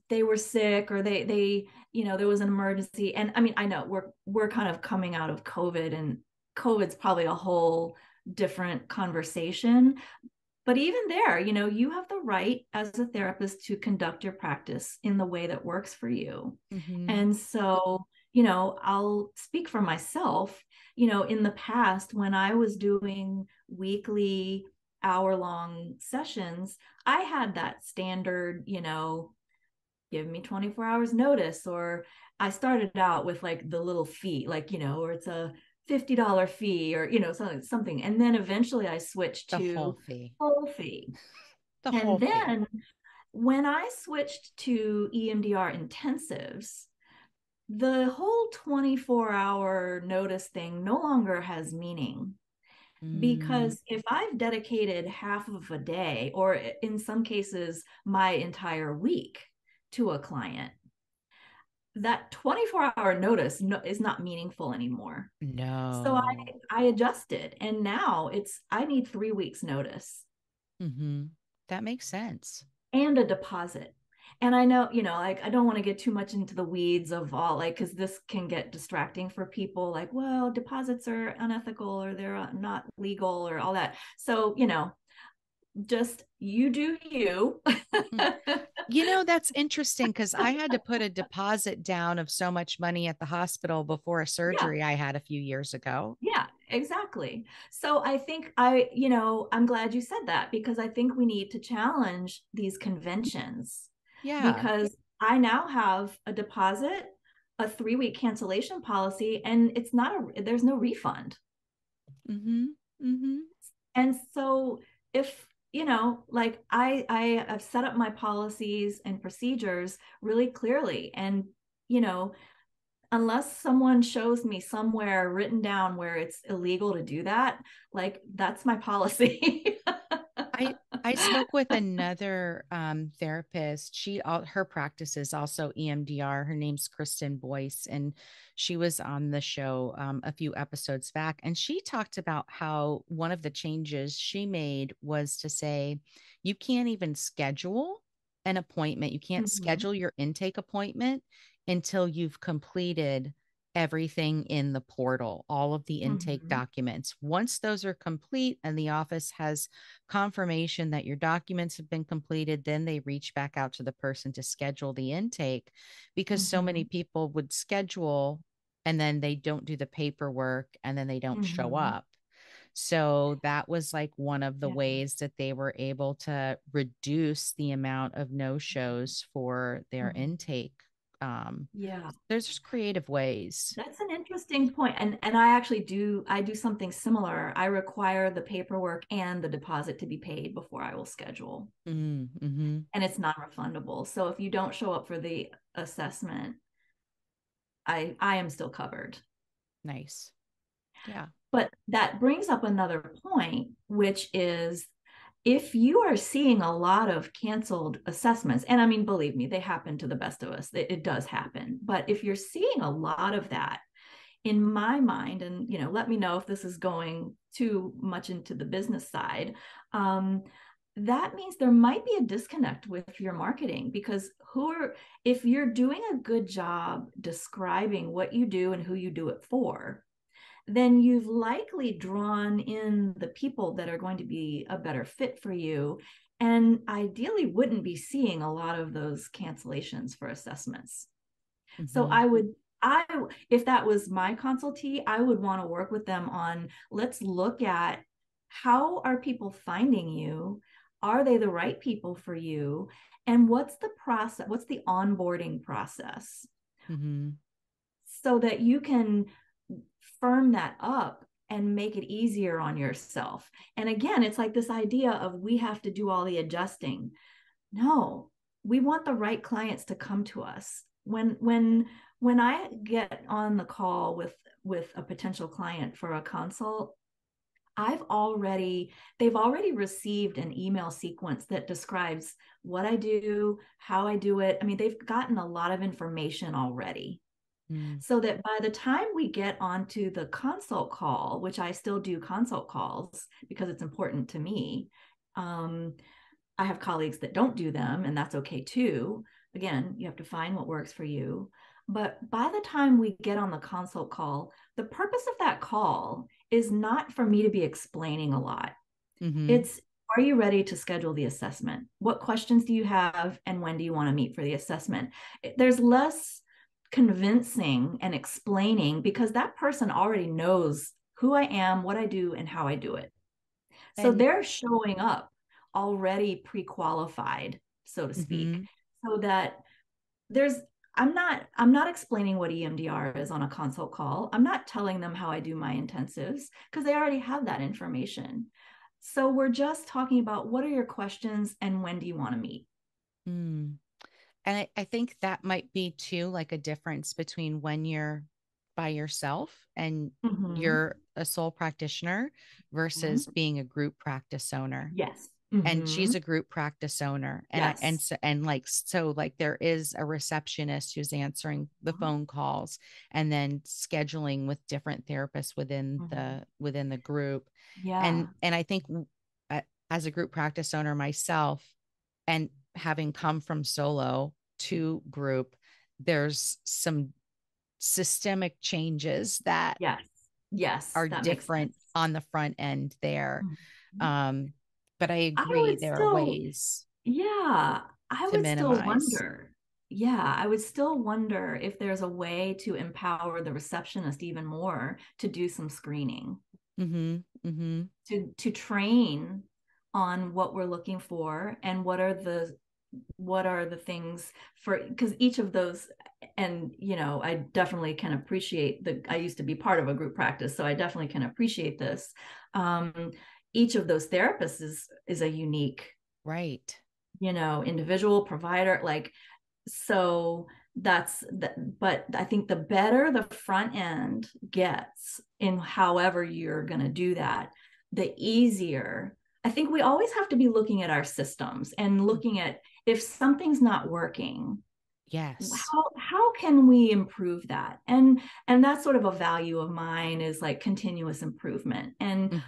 they were sick, or there was an emergency. And I mean, I know we're kind of coming out of COVID, and COVID's probably a whole different conversation. But even there, you have the right as a therapist to conduct your practice in the way that works for you.
Mm-hmm.
And so, I'll speak for myself. In the past, when I was doing weekly hour-long sessions, I had that standard, give me 24 hours notice. Or I started out with like the little fee, like, or it's a $50 fee, or something, and then eventually I switched
The whole
to
fee.
full fee.
The whole
And
fee.
then when I switched to EMDR intensives, the whole 24-hour notice thing no longer has meaning.
Mm,
Because if I've dedicated half of a day, or in some cases my entire week, to a client, that 24-hour notice is not meaningful anymore. So
no.
I adjusted, and now I need 3 weeks notice
Mm-hmm. That makes sense.
and a deposit. And I know, like, I don't want to get too much into the weeds of all, like, because this can get distracting for people, like, well, deposits are unethical, or they're not legal, or all that. So, just you do you.
Mm. That's interesting because I had to put a deposit down of so much money at the hospital before a
Yeah.
surgery I had a few years ago.
Yeah, exactly. So I think I'm glad you said that, because I think we need to challenge these conventions,
Yeah.
because I now have a deposit, a 3-week cancellation policy, and there's no refund.
Mm-hmm. Mm-hmm.
And so if, like, I have set up my policies and procedures really clearly, and, you know, unless someone shows me somewhere written down where it's illegal to do that, like, that's my policy.
I I spoke with another therapist. Her practice is also EMDR. Her name's Kristen Boyce, and she was on the show a few episodes back. And she talked about how one of the changes she made was to say you can't even schedule an appointment. You can't
Mhm.
schedule your intake appointment until you've completed everything in the portal, all of the intake
Mhm.
documents. Once those are complete and the office has confirmation that your documents have been completed, then they reach back out to the person to schedule the intake, because so many
Mhm.
people would schedule and then they don't do the paperwork and then they don't show
Mhm.
up. So that was like one of the
Yeah.
ways that they were able to reduce the amount of no shows for their
Mhm.
intake.
Yeah.
There's just creative ways.
That's an interesting point. And I do something similar. I require the paperwork and the deposit to be paid before I will schedule.
Mm-hmm.
And it's non-refundable. So if you don't show up for the assessment, I am still covered.
Nice. Yeah.
But that brings up another point, which is, if you are seeing a lot of canceled assessments, and I mean, believe me, they happen to the best of us, it does happen. But if you're seeing a lot of that, in my mind, and let me know if this is going too much into the business side, that means there might be a disconnect with your marketing, because if you're doing a good job describing what you do and who you do it for, then you've likely drawn in the people that are going to be a better fit for you. and ideally wouldn't be seeing a lot of those cancellations for assessments. So if that was my consultee, I would want to work with them on, let's look at how are people finding you? Are they the right people for you? And what's the process? What's the onboarding process? So that you can firm that up and make it easier on yourself. And again, it's like this idea of we have to do all the adjusting. No, we want the right clients to come to us. When I get on the call with a potential client for a consult, they've already received an email sequence that describes what I do, how I do it. I mean, they've gotten a lot of information already. So that by the time we get onto the consult call, which I still do consult calls because it's important to me, I have colleagues that don't do them, and that's okay too. Again, you have to find what works for you. But by the time we get on the consult call, the purpose of that call is not for me to be explaining a lot. It's, are you ready to schedule the assessment? What questions do you have? And when do you want to meet for the assessment? There's less convincing and explaining because that person already knows who I am, what I do, and how I do it. So they're showing up already pre-qualified, so to speak, so that I'm not explaining what EMDR is on a consult call. I'm not telling them how I do my intensives because they already have that information. So we're just talking about what are your questions and when do you want to meet?
And I think that might be too, like a difference between when you're by yourself and you're a sole practitioner versus being a group practice owner.
Yes.
And she's a group practice owner. And so there is a receptionist who's answering the phone calls and then scheduling with different therapists within the group.
Yeah.
And I think as a group practice owner myself, and having come from solo to group, there's some systemic changes that are different on the front end there. But I agree, there are ways.
Yeah, I would
minimize.
Still wonder. Yeah, I would still wonder if there's a way to empower the receptionist even more to do some screening, to train on what we're looking for and what are the things for, because each of those, and I definitely can appreciate I used to be part of a group practice, so I definitely can appreciate this. Each of those therapists is a unique,
right,
individual provider, like, so that's that. But I think the better the front end gets in however you're going to do that, the easier. I think we always have to be looking at our systems and looking at if something's not working.
Yes.
How can we improve that? And that's sort of a value of mine, is like continuous improvement. And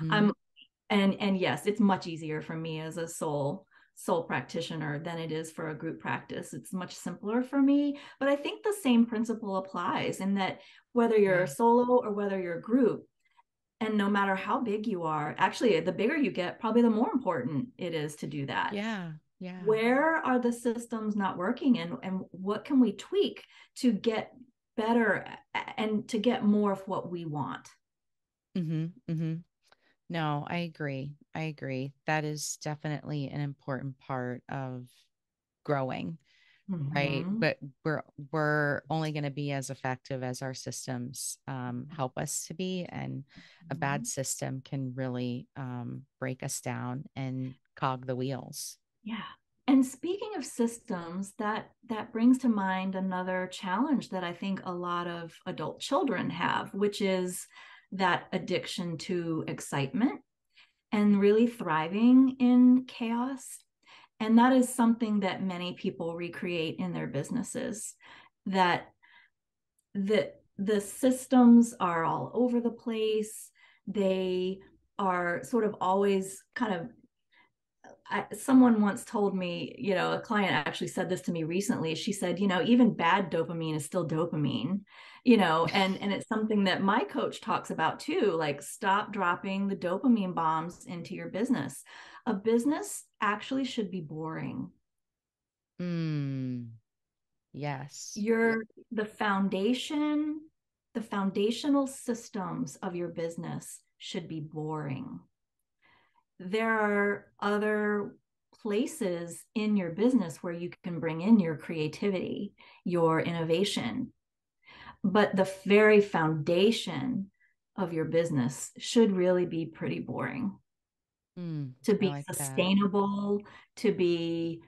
and yes, it's much easier for me as a sole practitioner than it is for a group practice. It's much simpler for me, but I think the same principle applies in that whether you're solo or whether you're group, and no matter how big you are, actually, the bigger you get, probably the more important it is to do that.
Yeah.
Where are the systems not working, and what can we tweak to get better and to get more of what we want?
No, I agree. That is definitely an important part of growing. Right. But we're only going to be as effective as our systems help us to be. And a bad system can really break us down and cog the wheels.
Yeah. And speaking of systems, that brings to mind another challenge that I think a lot of adult children have, which is that addiction to excitement and really thriving in chaos. And that is something that many people recreate in their businesses, that the systems are all over the place. They are sort of always kind of, someone once told me, a client actually said this to me recently. She said, even bad dopamine is still dopamine, and it's something that my coach talks about too, like stop dropping the dopamine bombs into your business. A business actually should be boring.
Yes.
The foundational systems of your business should be boring. There are other places in your business where you can bring in your creativity, your innovation, but the very foundation of your business should really be pretty boring. To
I
be
like that.
sustainable, to be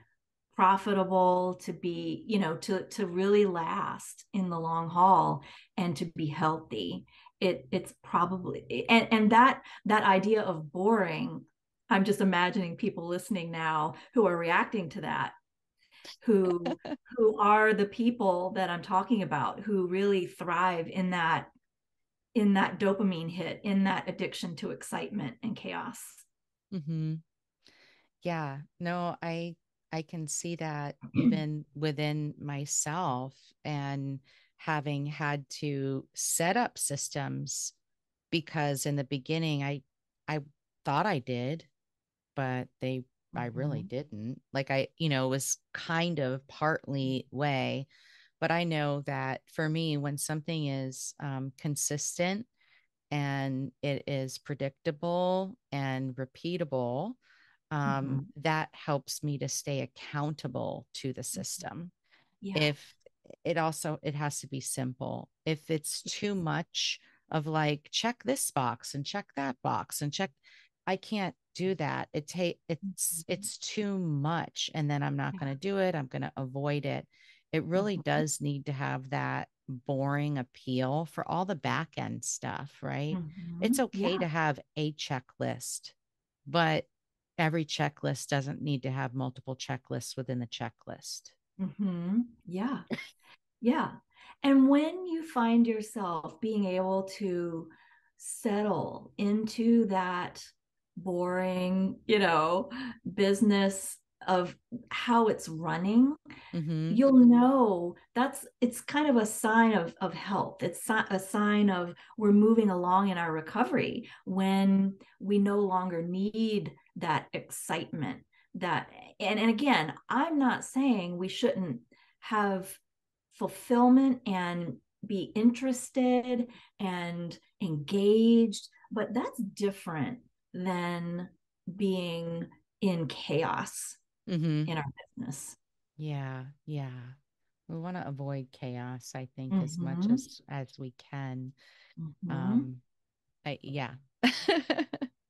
profitable, to be, to really last in the long haul and to be healthy. It's probably, and that idea of boring, I'm just imagining people listening now who are reacting to that, who are the people that I'm talking about, who really thrive in that dopamine hit, in that addiction to excitement and chaos.
Mm-hmm. Yeah, no, I can see that even within myself and having had to set up systems because in the beginning I thought I did, but I really
Mhm.
didn't. Like it was kind of partly way, but I know that for me, when something is consistent and it is predictable and repeatable,
Mhm.
that helps me to stay accountable to the system.
Yeah.
If it has to be simple. If it's too much of like check this box and check that box and check, I can't do that.
Mhm.
It's too much, and then I'm not going
Yeah.
to do it. I'm going to avoid it. It really
Mhm.
does need to have that boring appeal for all the back end stuff, right? It's
Mhm.
okay
Yeah.
to have a checklist, but every checklist doesn't need to have multiple checklists within the checklist.
Yeah. Yeah. And when you find yourself being able to settle into that boring, business of how it's running,
Mm-hmm.
you'll know it's kind of a sign of health. It's a sign of we're moving along in our recovery when we no longer need that excitement. That and again, I'm not saying we shouldn't have fulfillment and be interested and engaged, but that's different than being in chaos
Mm-hmm.
in our business.
Yeah, yeah. We want to avoid chaos, I think, as much
Mm-hmm.
as we can.
Mm-hmm.
Um, yeah.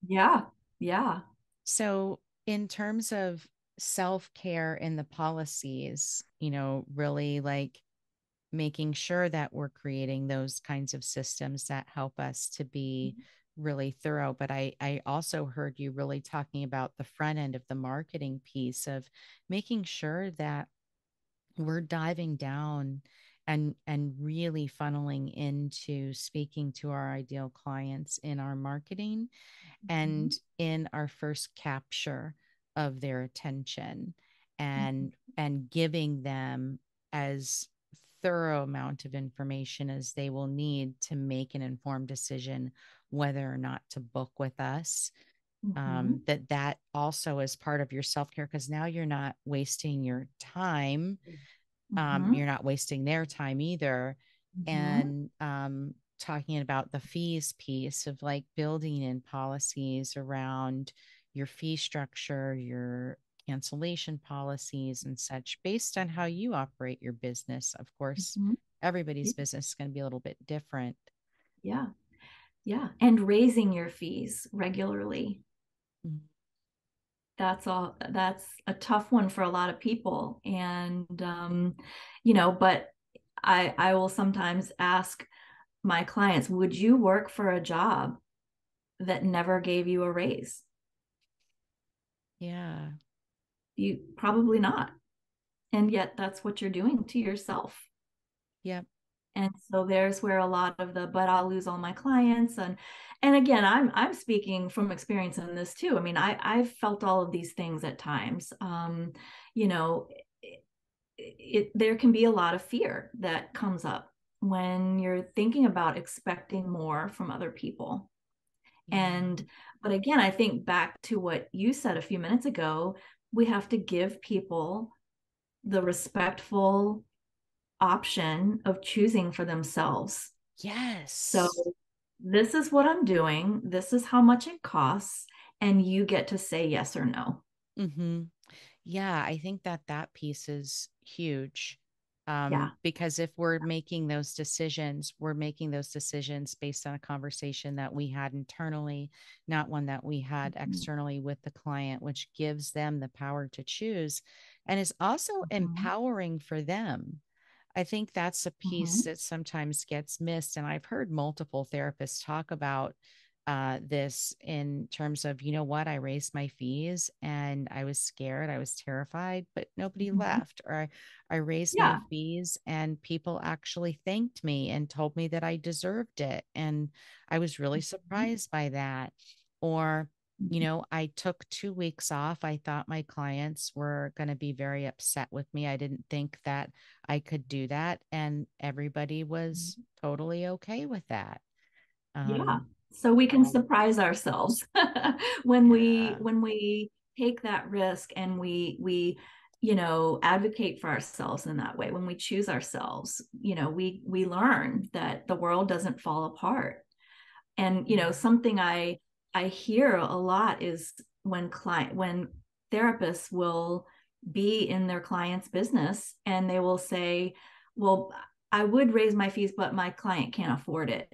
Yeah. Yeah.
So, in terms of self-care in the policies, really like making sure that we're creating those kinds of systems that help us to be really thorough. But I also heard you really talking about the front end of the marketing piece of making sure that we're diving down and really funneling into speaking to our ideal clients in our marketing
Mm-hmm.
and in our first capture of their attention and giving them as thorough amount of information as they will need to make an informed decision whether or not to book with us.
Mm-hmm.
That also is part of your self-care because now you're not wasting your time.
Mm-hmm.
You're not wasting their time either.
Mm-hmm.
And talking about the fees piece of like building in policies around your fee structure, your cancellation policies and such based on how you operate your business. Of course,
Mm-hmm.
everybody's business is going to be a little bit different.
Yeah. Yeah. And raising your fees regularly.
Mhm.
That's a tough one for a lot of people. And but I will sometimes ask my clients, would you work for a job that never gave you a raise?
Yeah.
You probably not. And yet that's what you're doing to yourself.
Yep.
And so there's where a lot of the but I'll lose all my clients and again I'm speaking from experience in this too. I mean I've felt all of these things at times. You know there can be a lot of fear that comes up when you're thinking about expecting more from other people.
Yeah.
And, but again, I think back to what you said a few minutes ago, we have to give people the respectful option of choosing for themselves. So
Yes.
this is what I'm doing. This is how much it costs. And you get to say yes or no.
Mm-hmm. Yeah, I think that that piece is huge.
Yeah.
Because if we're making those decisions, we're making those decisions based on a conversation that we had internally, not one that we had
Mhm.
externally with the client, which gives them the power to choose and is also
Mhm.
empowering for them. I think that's a piece
Mhm.
that sometimes gets missed. And I've heard multiple therapists talk about this in terms of, you know what, I raised my fees and I was scared, I was terrified, but nobody
Mhm.
left. Or I raised my
Yeah.
fees and people actually thanked me and told me that I deserved it. And I was really
Mhm.
surprised by that. Or, you know, I took 2 weeks off. I thought my clients were going to be very upset with me. I didn't think that I could do that. And everybody was
Mhm.
totally okay with that.
Yeah.
Um,
So we can surprise ourselves when
yeah.
we take that risk and we advocate for ourselves in that way. When we choose ourselves, we learn that the world doesn't fall apart. And
Yeah.
something I hear a lot is when therapists will be in their client's business and they will say, well, I would raise my fees, but my client can't afford it.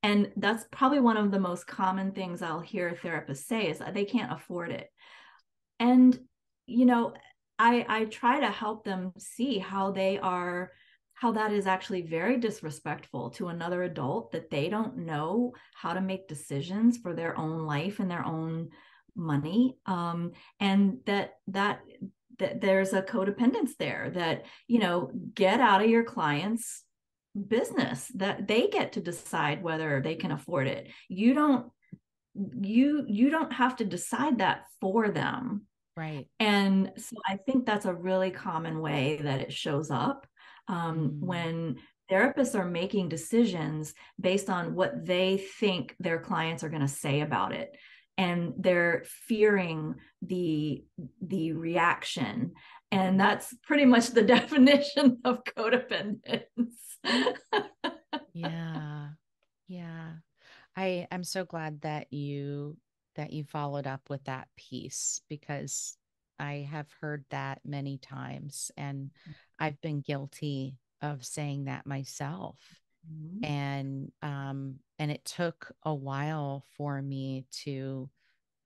And that's probably one of the most common things I'll hear therapists say is that they can't afford it. And, you know, I try to help them see how that is actually very disrespectful to another adult, that they don't know how to make decisions for their own life and their own money. And that there's a codependence there, that, get out of your clients' business, that they get to decide whether they can afford it. You don't have to decide that for them.
Right.
And so I think that's a really common way that it shows up,
Mm,
when therapists are making decisions based on what they think their clients are going to say about it. And they're fearing the reaction. And that's pretty much the definition of codependence.
yeah. Yeah. I'm so glad that you followed up with that piece because I have heard that many times and I've been guilty of saying that myself.
Mhm.
And it took a while for me to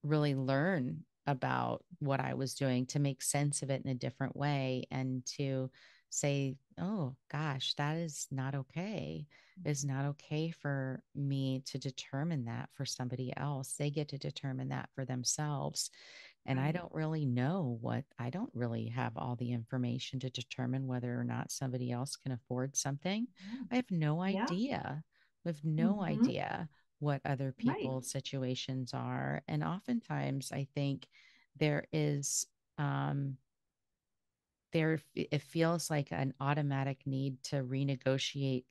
really learn about what I was doing, to make sense of it in a different way, and to say, oh gosh, that is not okay. It's not okay for me to determine that for somebody else. They get to determine that for themselves. And
Right.
I don't really have all the information to determine whether or not somebody else can afford something. I have no
Yeah.
idea. I have no
Mhm.
idea what other
Right.
people's situations are. And oftentimes I think there is it feels like an automatic need to renegotiate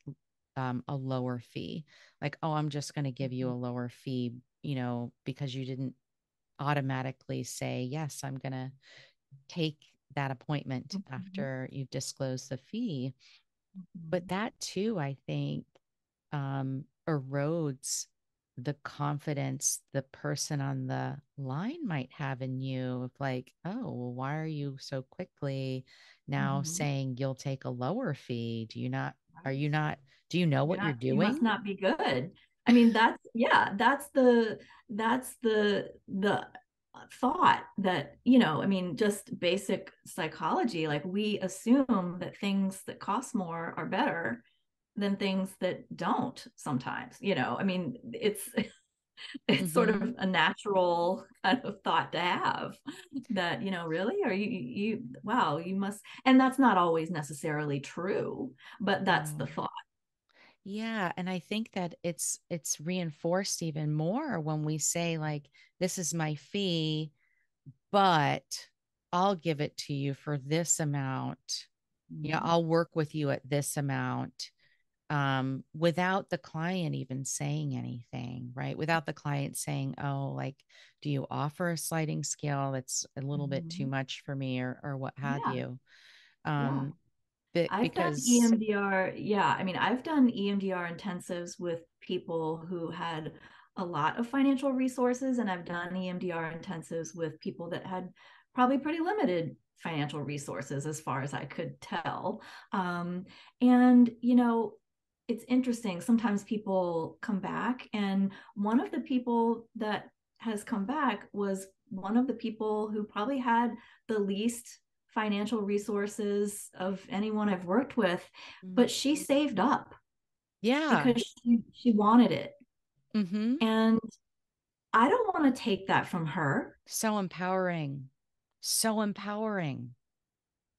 a lower fee. Like, oh, I'm just going to give you a
Mhm.
lower fee, you know, because you didn't automatically say, yes, I'm going to take that appointment
Mhm.
after you've disclosed the fee. But
Mhm.
that too, I think, erodes the confidence the person on the line might have in you of like, oh, well, why are you so quickly now
Mhm.
saying you'll take a lower fee? Are
Right.
you not, do you know what you're
You must
doing?
not be good. I mean, that's the thought that, I mean, just basic psychology. Like, we assume that things that cost more are better than things that don't sometimes. I mean, it's sort of
Mm-hmm.
a natural kind of thought to have, that, really, are wow, you must. And that's not always necessarily true, but that's the
No.
thought.
Yeah, and I think that it's reinforced even more when we say like, this is my fee, but I'll give it to you for this amount. You know,
Mhm.
I'll work with you at this amount. without the client even saying anything, right? Without the client saying, oh, like, do you offer a sliding scale that's a little bit too
Mhm.
much for me, or what have
Yeah.
you?
Yeah. I've done
Because,
EMDR. Yeah. I mean, I've done EMDR intensives with people who had a lot of financial resources, and I've done EMDR intensives with people that had probably pretty limited financial resources, as far as I could tell. And, it's interesting. Sometimes people come back, and one of the people that has come back was one of the people who probably had the least financial resources of anyone I've worked with, but she saved up
yeah.
because she wanted it.
Mm-hmm.
And I don't want to take that from her.
So empowering. So empowering,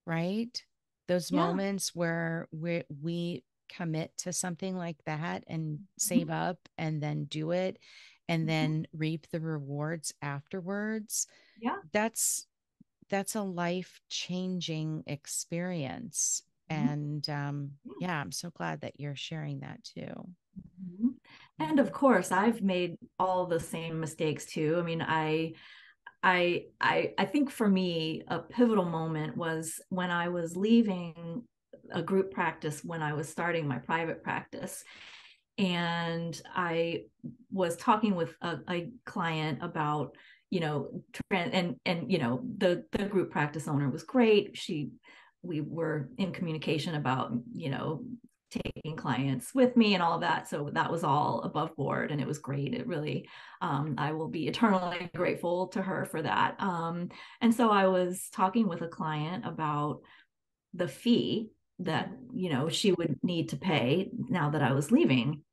right? Those
Yeah.
moments where we commit to something like that and save
Mhm.
up and then do it and
Mhm.
then reap the rewards afterwards.
Yeah.
That's a life changing experience.
Mhm.
And yeah, I'm so glad that you're sharing that too.
Mhm. And
Yeah.
of course, I've made all the same mistakes too. I mean, I think for me, a pivotal moment was when I was leaving a group practice when I was starting my private practice. And I was talking with a client about, and the group practice owner was great. We were in communication about, taking clients with me and all of that. So that was all above board, and it was great. It really, I will be eternally grateful to her for that. And so I was talking with a client about the fee that,
Mhm.
she would need to pay now that I was leaving.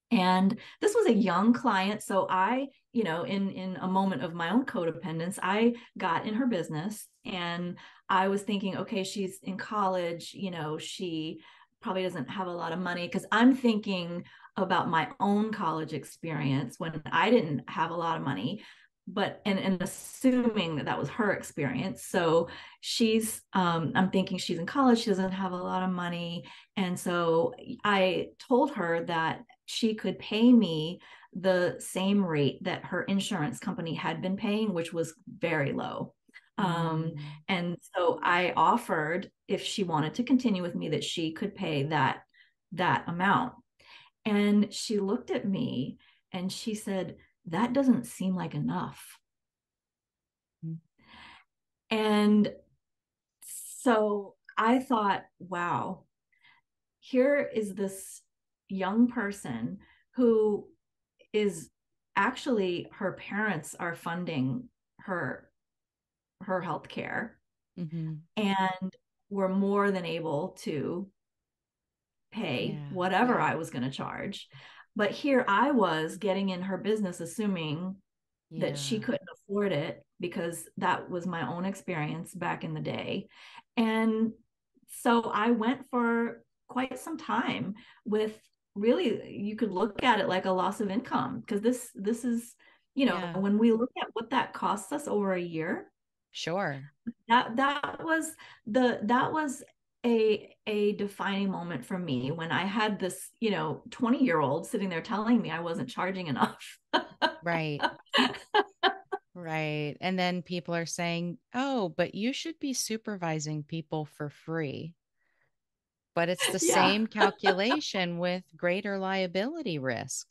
And this was a young client. So I, in a moment of my own codependence, I got in her business, and I was thinking, okay, she's in college, she probably doesn't have a lot of money, because I'm thinking about my own college experience when I didn't have a lot of money, but and assuming that that was her experience. So I'm thinking she's in college, she doesn't have a lot of money. And so I told her that she could pay me the same rate that her insurance company had been paying, which was very low.
Mm.
And so I offered, if she wanted to continue with me, that she could pay that amount. And she looked at me and she said, "That doesn't seem like enough."
Mm.
And so I thought, wow, here is this young person who is actually, her parents are funding her health care,
Mhm.
and were more than able to pay
Yeah.
whatever I was going to charge. But here I was getting in her business, assuming that she
Yeah.
couldn't afford it, because that was my own experience back in the day. And so I went for quite some time with, really, you could look at it like a loss of income, because this is,
Yeah.
when we look at what that costs us over a year,
Sure.
that was a defining moment for me, when I had this, 20-year-old sitting there telling me I wasn't charging enough.
Right. Right. And then people are saying, oh, but you should be supervising people for free. But it's the
Yeah.
same calculation with greater liability risk.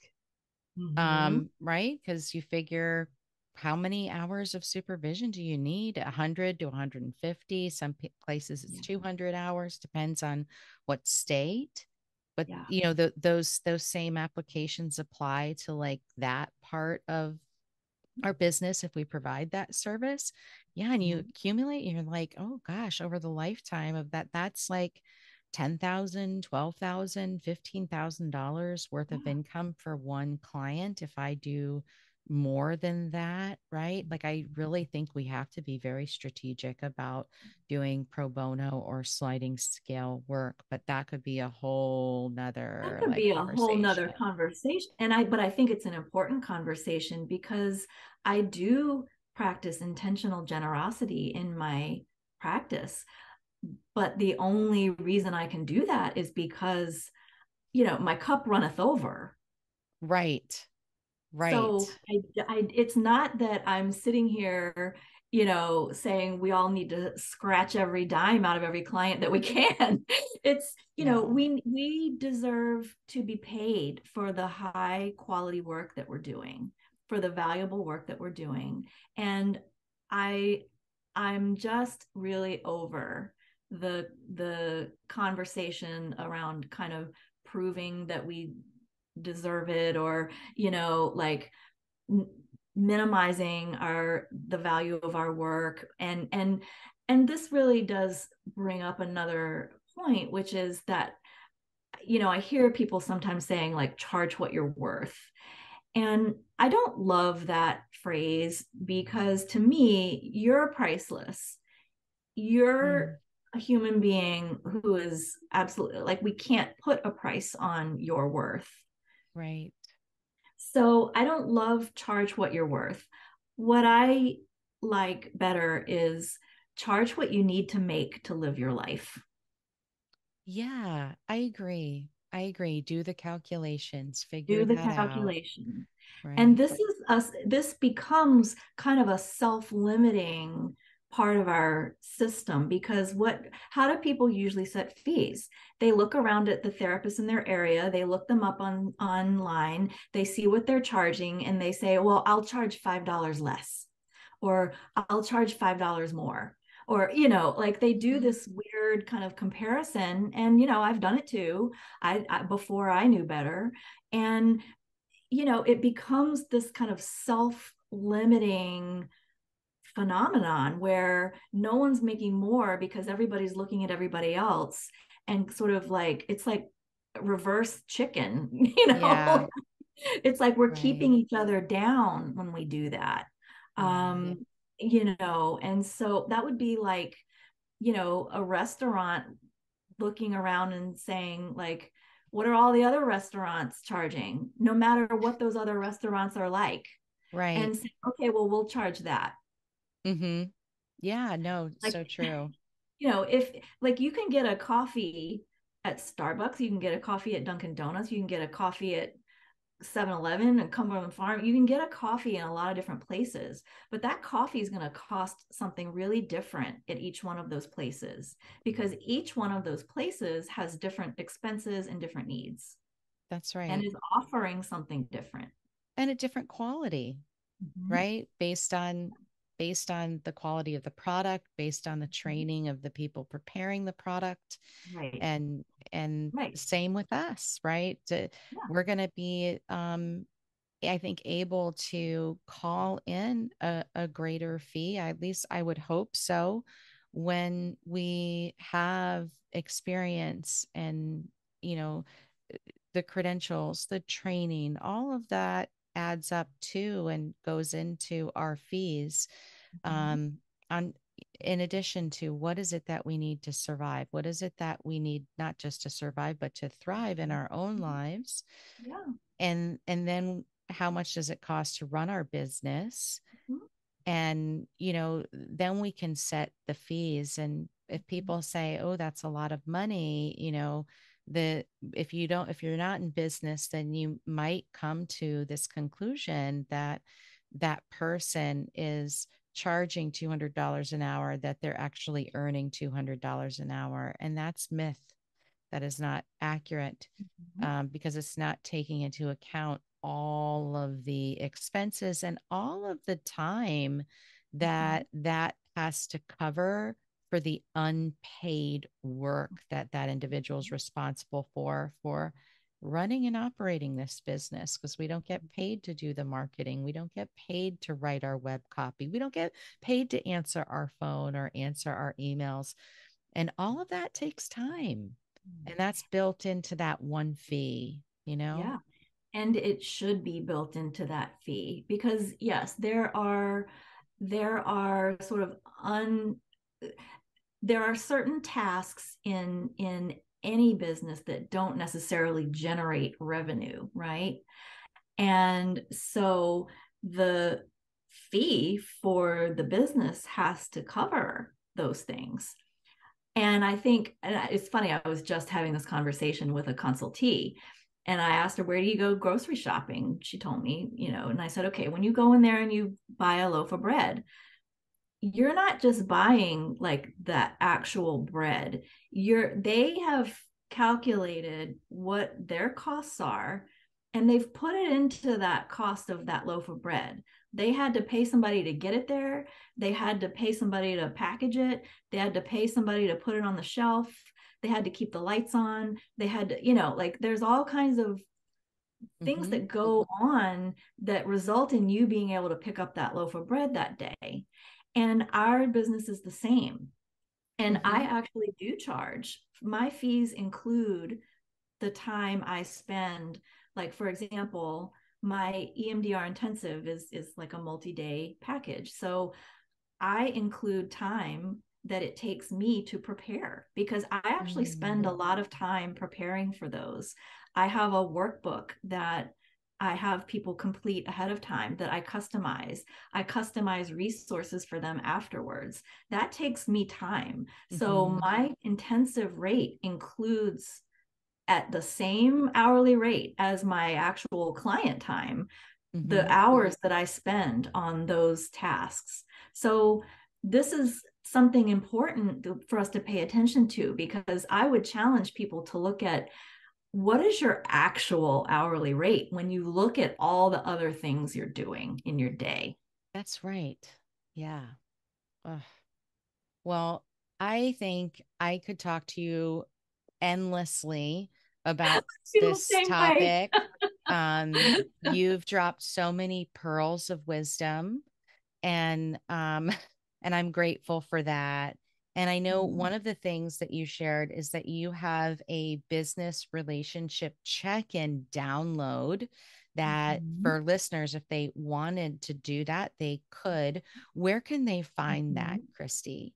Mm-hmm.
Right? Because you figure how many hours of supervision do you need? 100 to 150. Some places it's
Yeah.
200 hours, depends on what state. But
Yeah.
those same applications apply to like that part of our business if we provide that service. Yeah. And you
Mhm.
accumulate, and you're like, oh gosh, over the lifetime of that, that's like 10,000, 12,000, $15,000 worth of
Yeah.
income for one client if I do more than that, right? Like, I really think we have to be very strategic about doing pro bono or sliding scale work, but that could be a whole
That
nother
could
like
be a whole nother
conversation.
conversation. But I think it's an important conversation, because I do practice intentional generosity in my practice. But the only reason I can do that is because my cup runneth over.
Right.
So
Right.
it's not that I'm sitting here, saying we all need to scratch every dime out of every client that we can. It's,
No.
we deserve to be paid for the high quality work that we're doing, for the valuable work that we're doing. And I I'm just really over the conversation around kind of proving that we deserve it, or like minimizing the value of our work. And this really does bring up another point, which is that I hear people sometimes saying, like, charge what you're worth. And I don't love that phrase, because to me, you're priceless. You're
Mm,
a human being who is absolutely, like, we can't put a price on your worth.
right.
So I don't love charge what you're worth. What I like better is charge what you need to make to live your life.
Yeah, I agree. I agree. Do the calculations, figure
Do the
that out.
calculation. And
Right.
this becomes kind of a self-limiting part of our system, because how do people usually set fees? They look around at the therapists in their area, they look them up online, they see what they're charging, and they say, well, I'll charge $5 less, or I'll charge $5 more. Or, like, they do
Mhm.
this weird kind of comparison. And, I've done it too. Before I knew better. And, it becomes this kind of self-limiting phenomenon where no one's making more because everybody's looking at everybody else, and sort of like, it's like reverse chicken,
Yeah,
it's like we're
right.
keeping each other down when we do that.
Yeah.
And so that would be like, a restaurant looking around and saying, like, what are all the other restaurants charging, no matter what those other restaurants are like,
Right.
and say, okay, well, we'll charge that.
Mm-hmm. Yeah, no,
Like,
so true.
if, like, you can get a coffee at Starbucks, you can get a coffee at Dunkin' Donuts, you can get a coffee at 7-Eleven and Cumberland Farm, you can get a coffee in a lot of different places, but that coffee is going to cost something really different at each one of those places, because each one of those places has different expenses and different needs,
That's
and
right.
is offering something different.
And a different quality,
Mm-hmm.
right? Based on the quality of the product, based on the training of the people preparing the product,
Right.
and
Right.
same with us, right?
Yeah.
We're going to be I think able to call in a greater fee. At least I would hope so, when we have experience and, you know, the credentials, the training, all of that adds up to and goes into our fees.
Mm-hmm.
Um, on In addition to, what is it that we need to survive? What is it that we need not just to survive, but to thrive in our own lives?
Yeah.
And then how much does it cost to run our business?
Mm-hmm.
And then we can set the fees. And if people say, oh, that's a lot of money, the if you're not in business, then you might come to this conclusion that that person is charging $200 an hour, that they're actually earning $200 an hour. And that's myth. That is not accurate,
Mm-hmm.
because it's not taking into account all of the expenses and all of the time
Mm-hmm.
that has to cover for the unpaid work that that individual is responsible for running and operating this business, because we don't get paid to do the marketing, we don't get paid to write our web copy, we don't get paid to answer our phone or answer our emails, and all of that takes time. And that's built into that one fee, you know?
Yeah. And it should be built into that fee, because yes, there are sort of there are certain tasks in any business that don't necessarily generate revenue, right? And so the fee for the business has to cover those things. And I think, and it's funny, I was just having this conversation with a consultee, and I asked her, where do you go grocery shopping? She told me, and I said, okay, when you go in there and you buy a loaf of bread, you're not just buying like that actual bread. They have calculated what their costs are, and they've put it into that cost of that loaf of bread. They had to pay somebody to get it there. They had to pay somebody to package it. They had to pay somebody to put it on the shelf. They had to keep the lights on. They had to, like there's all kinds of things that go on that result in you being able to pick up that loaf of bread that day. And our business is the same. And I actually do charge. My fees include the time I spend. Like, for example, my EMDR intensive is like a multi-day package. So I include time that it takes me to prepare, because I actually spend a lot of time preparing for those. I have a workbook that I have people complete ahead of time that I customize. I customize resources for them afterwards. That takes me time. So my intensive rate includes, at the same hourly rate as my actual client time, the hours that I spend on those tasks. So this is something important for us to pay attention to, because I would challenge people to look at, what is your actual hourly rate when you look at all the other things you're doing in your day?
That's right. Yeah. Ugh. Well, I think I could talk to you endlessly about
Feel the
this
same way.
topic. You've dropped so many pearls of wisdom, and and I'm grateful for that. And I know one of the things that you shared is that you have a business relationship check-in download that for listeners, if they wanted to do that, they could. Where can they find that, Christy?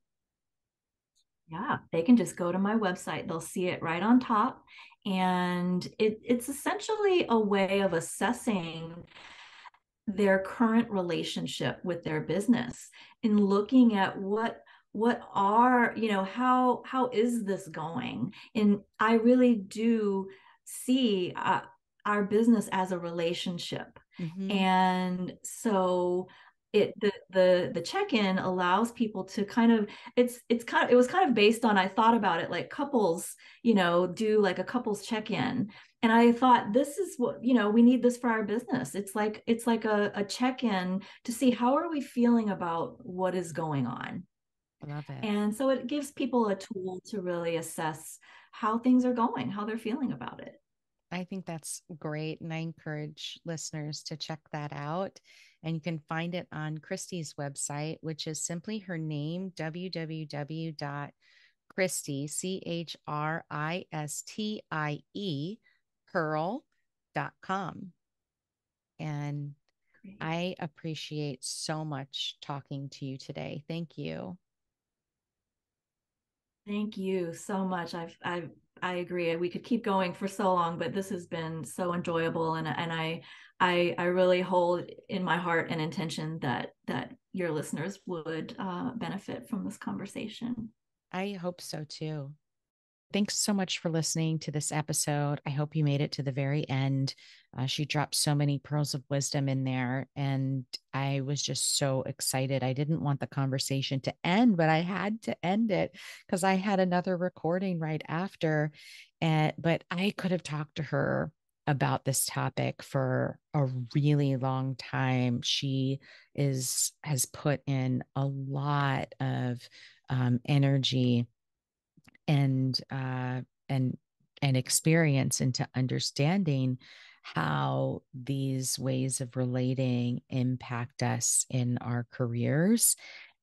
Yeah, they can just go to my website. They'll see it right on top. And it's essentially a way of assessing their current relationship with their business, and looking at what are, how is this going. And I really do see our business as a relationship. And so the check-in allows people to kind of, it was kind of based on, I thought about it like couples, do like a couples check-in. And I thought, this is what, we need this for our business. It's like a check-in to see how are we feeling about what is going on.
I love it.
And so it gives people a tool to really assess how things are going, how they're feeling about it.
I think that's great. And I encourage listeners to check that out. And you can find it on Christy's website, which is simply her name, www.christie, CHRISTIE, pearl.com. And
Great.
I appreciate so much talking to you today. Thank you.
Thank you so much. I agree. We could keep going for so long, but this has been so enjoyable, and I really hold in my heart an intention that your listeners would benefit from this conversation.
I hope so too. Thanks so much for listening to this episode. I hope you made it to the very end. She dropped so many pearls of wisdom in there, and I was just so excited. I didn't want the conversation to end, but I had to end it because I had another recording right after. But I could have talked to her about this topic for a really long time. She has put in a lot of energy and and and experience into understanding how these ways of relating impact us in our careers.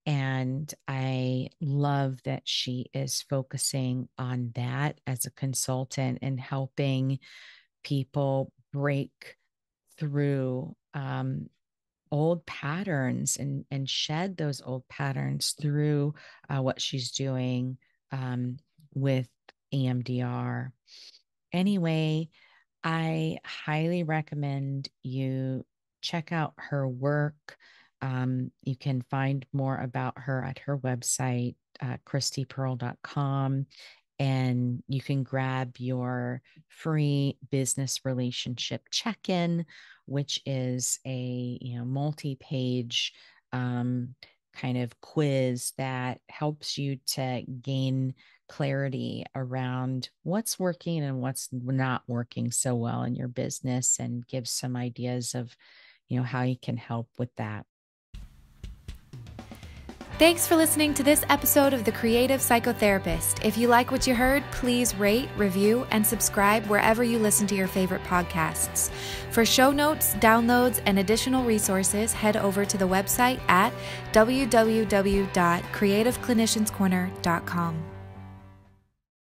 And I love that she is focusing on that as a consultant and helping people break through old patterns and shed those old patterns through what she's doing with EMDR. Anyway, I highly recommend you check out her work. You can find more about her at her website, christypearl.com. And you can grab your free business relationship check-in, which is a multi-page kind of quiz that helps you to gain clarity around what's working and what's not working so well in your business, and gives some ideas of how you can help with that.
Thanks for listening to this episode of The Creative Psychotherapist. If you like what you heard, please rate, review, and subscribe wherever you listen to your favorite podcasts. For show notes, downloads, and additional resources, head over to the website at www.creativeclinicianscorner.com.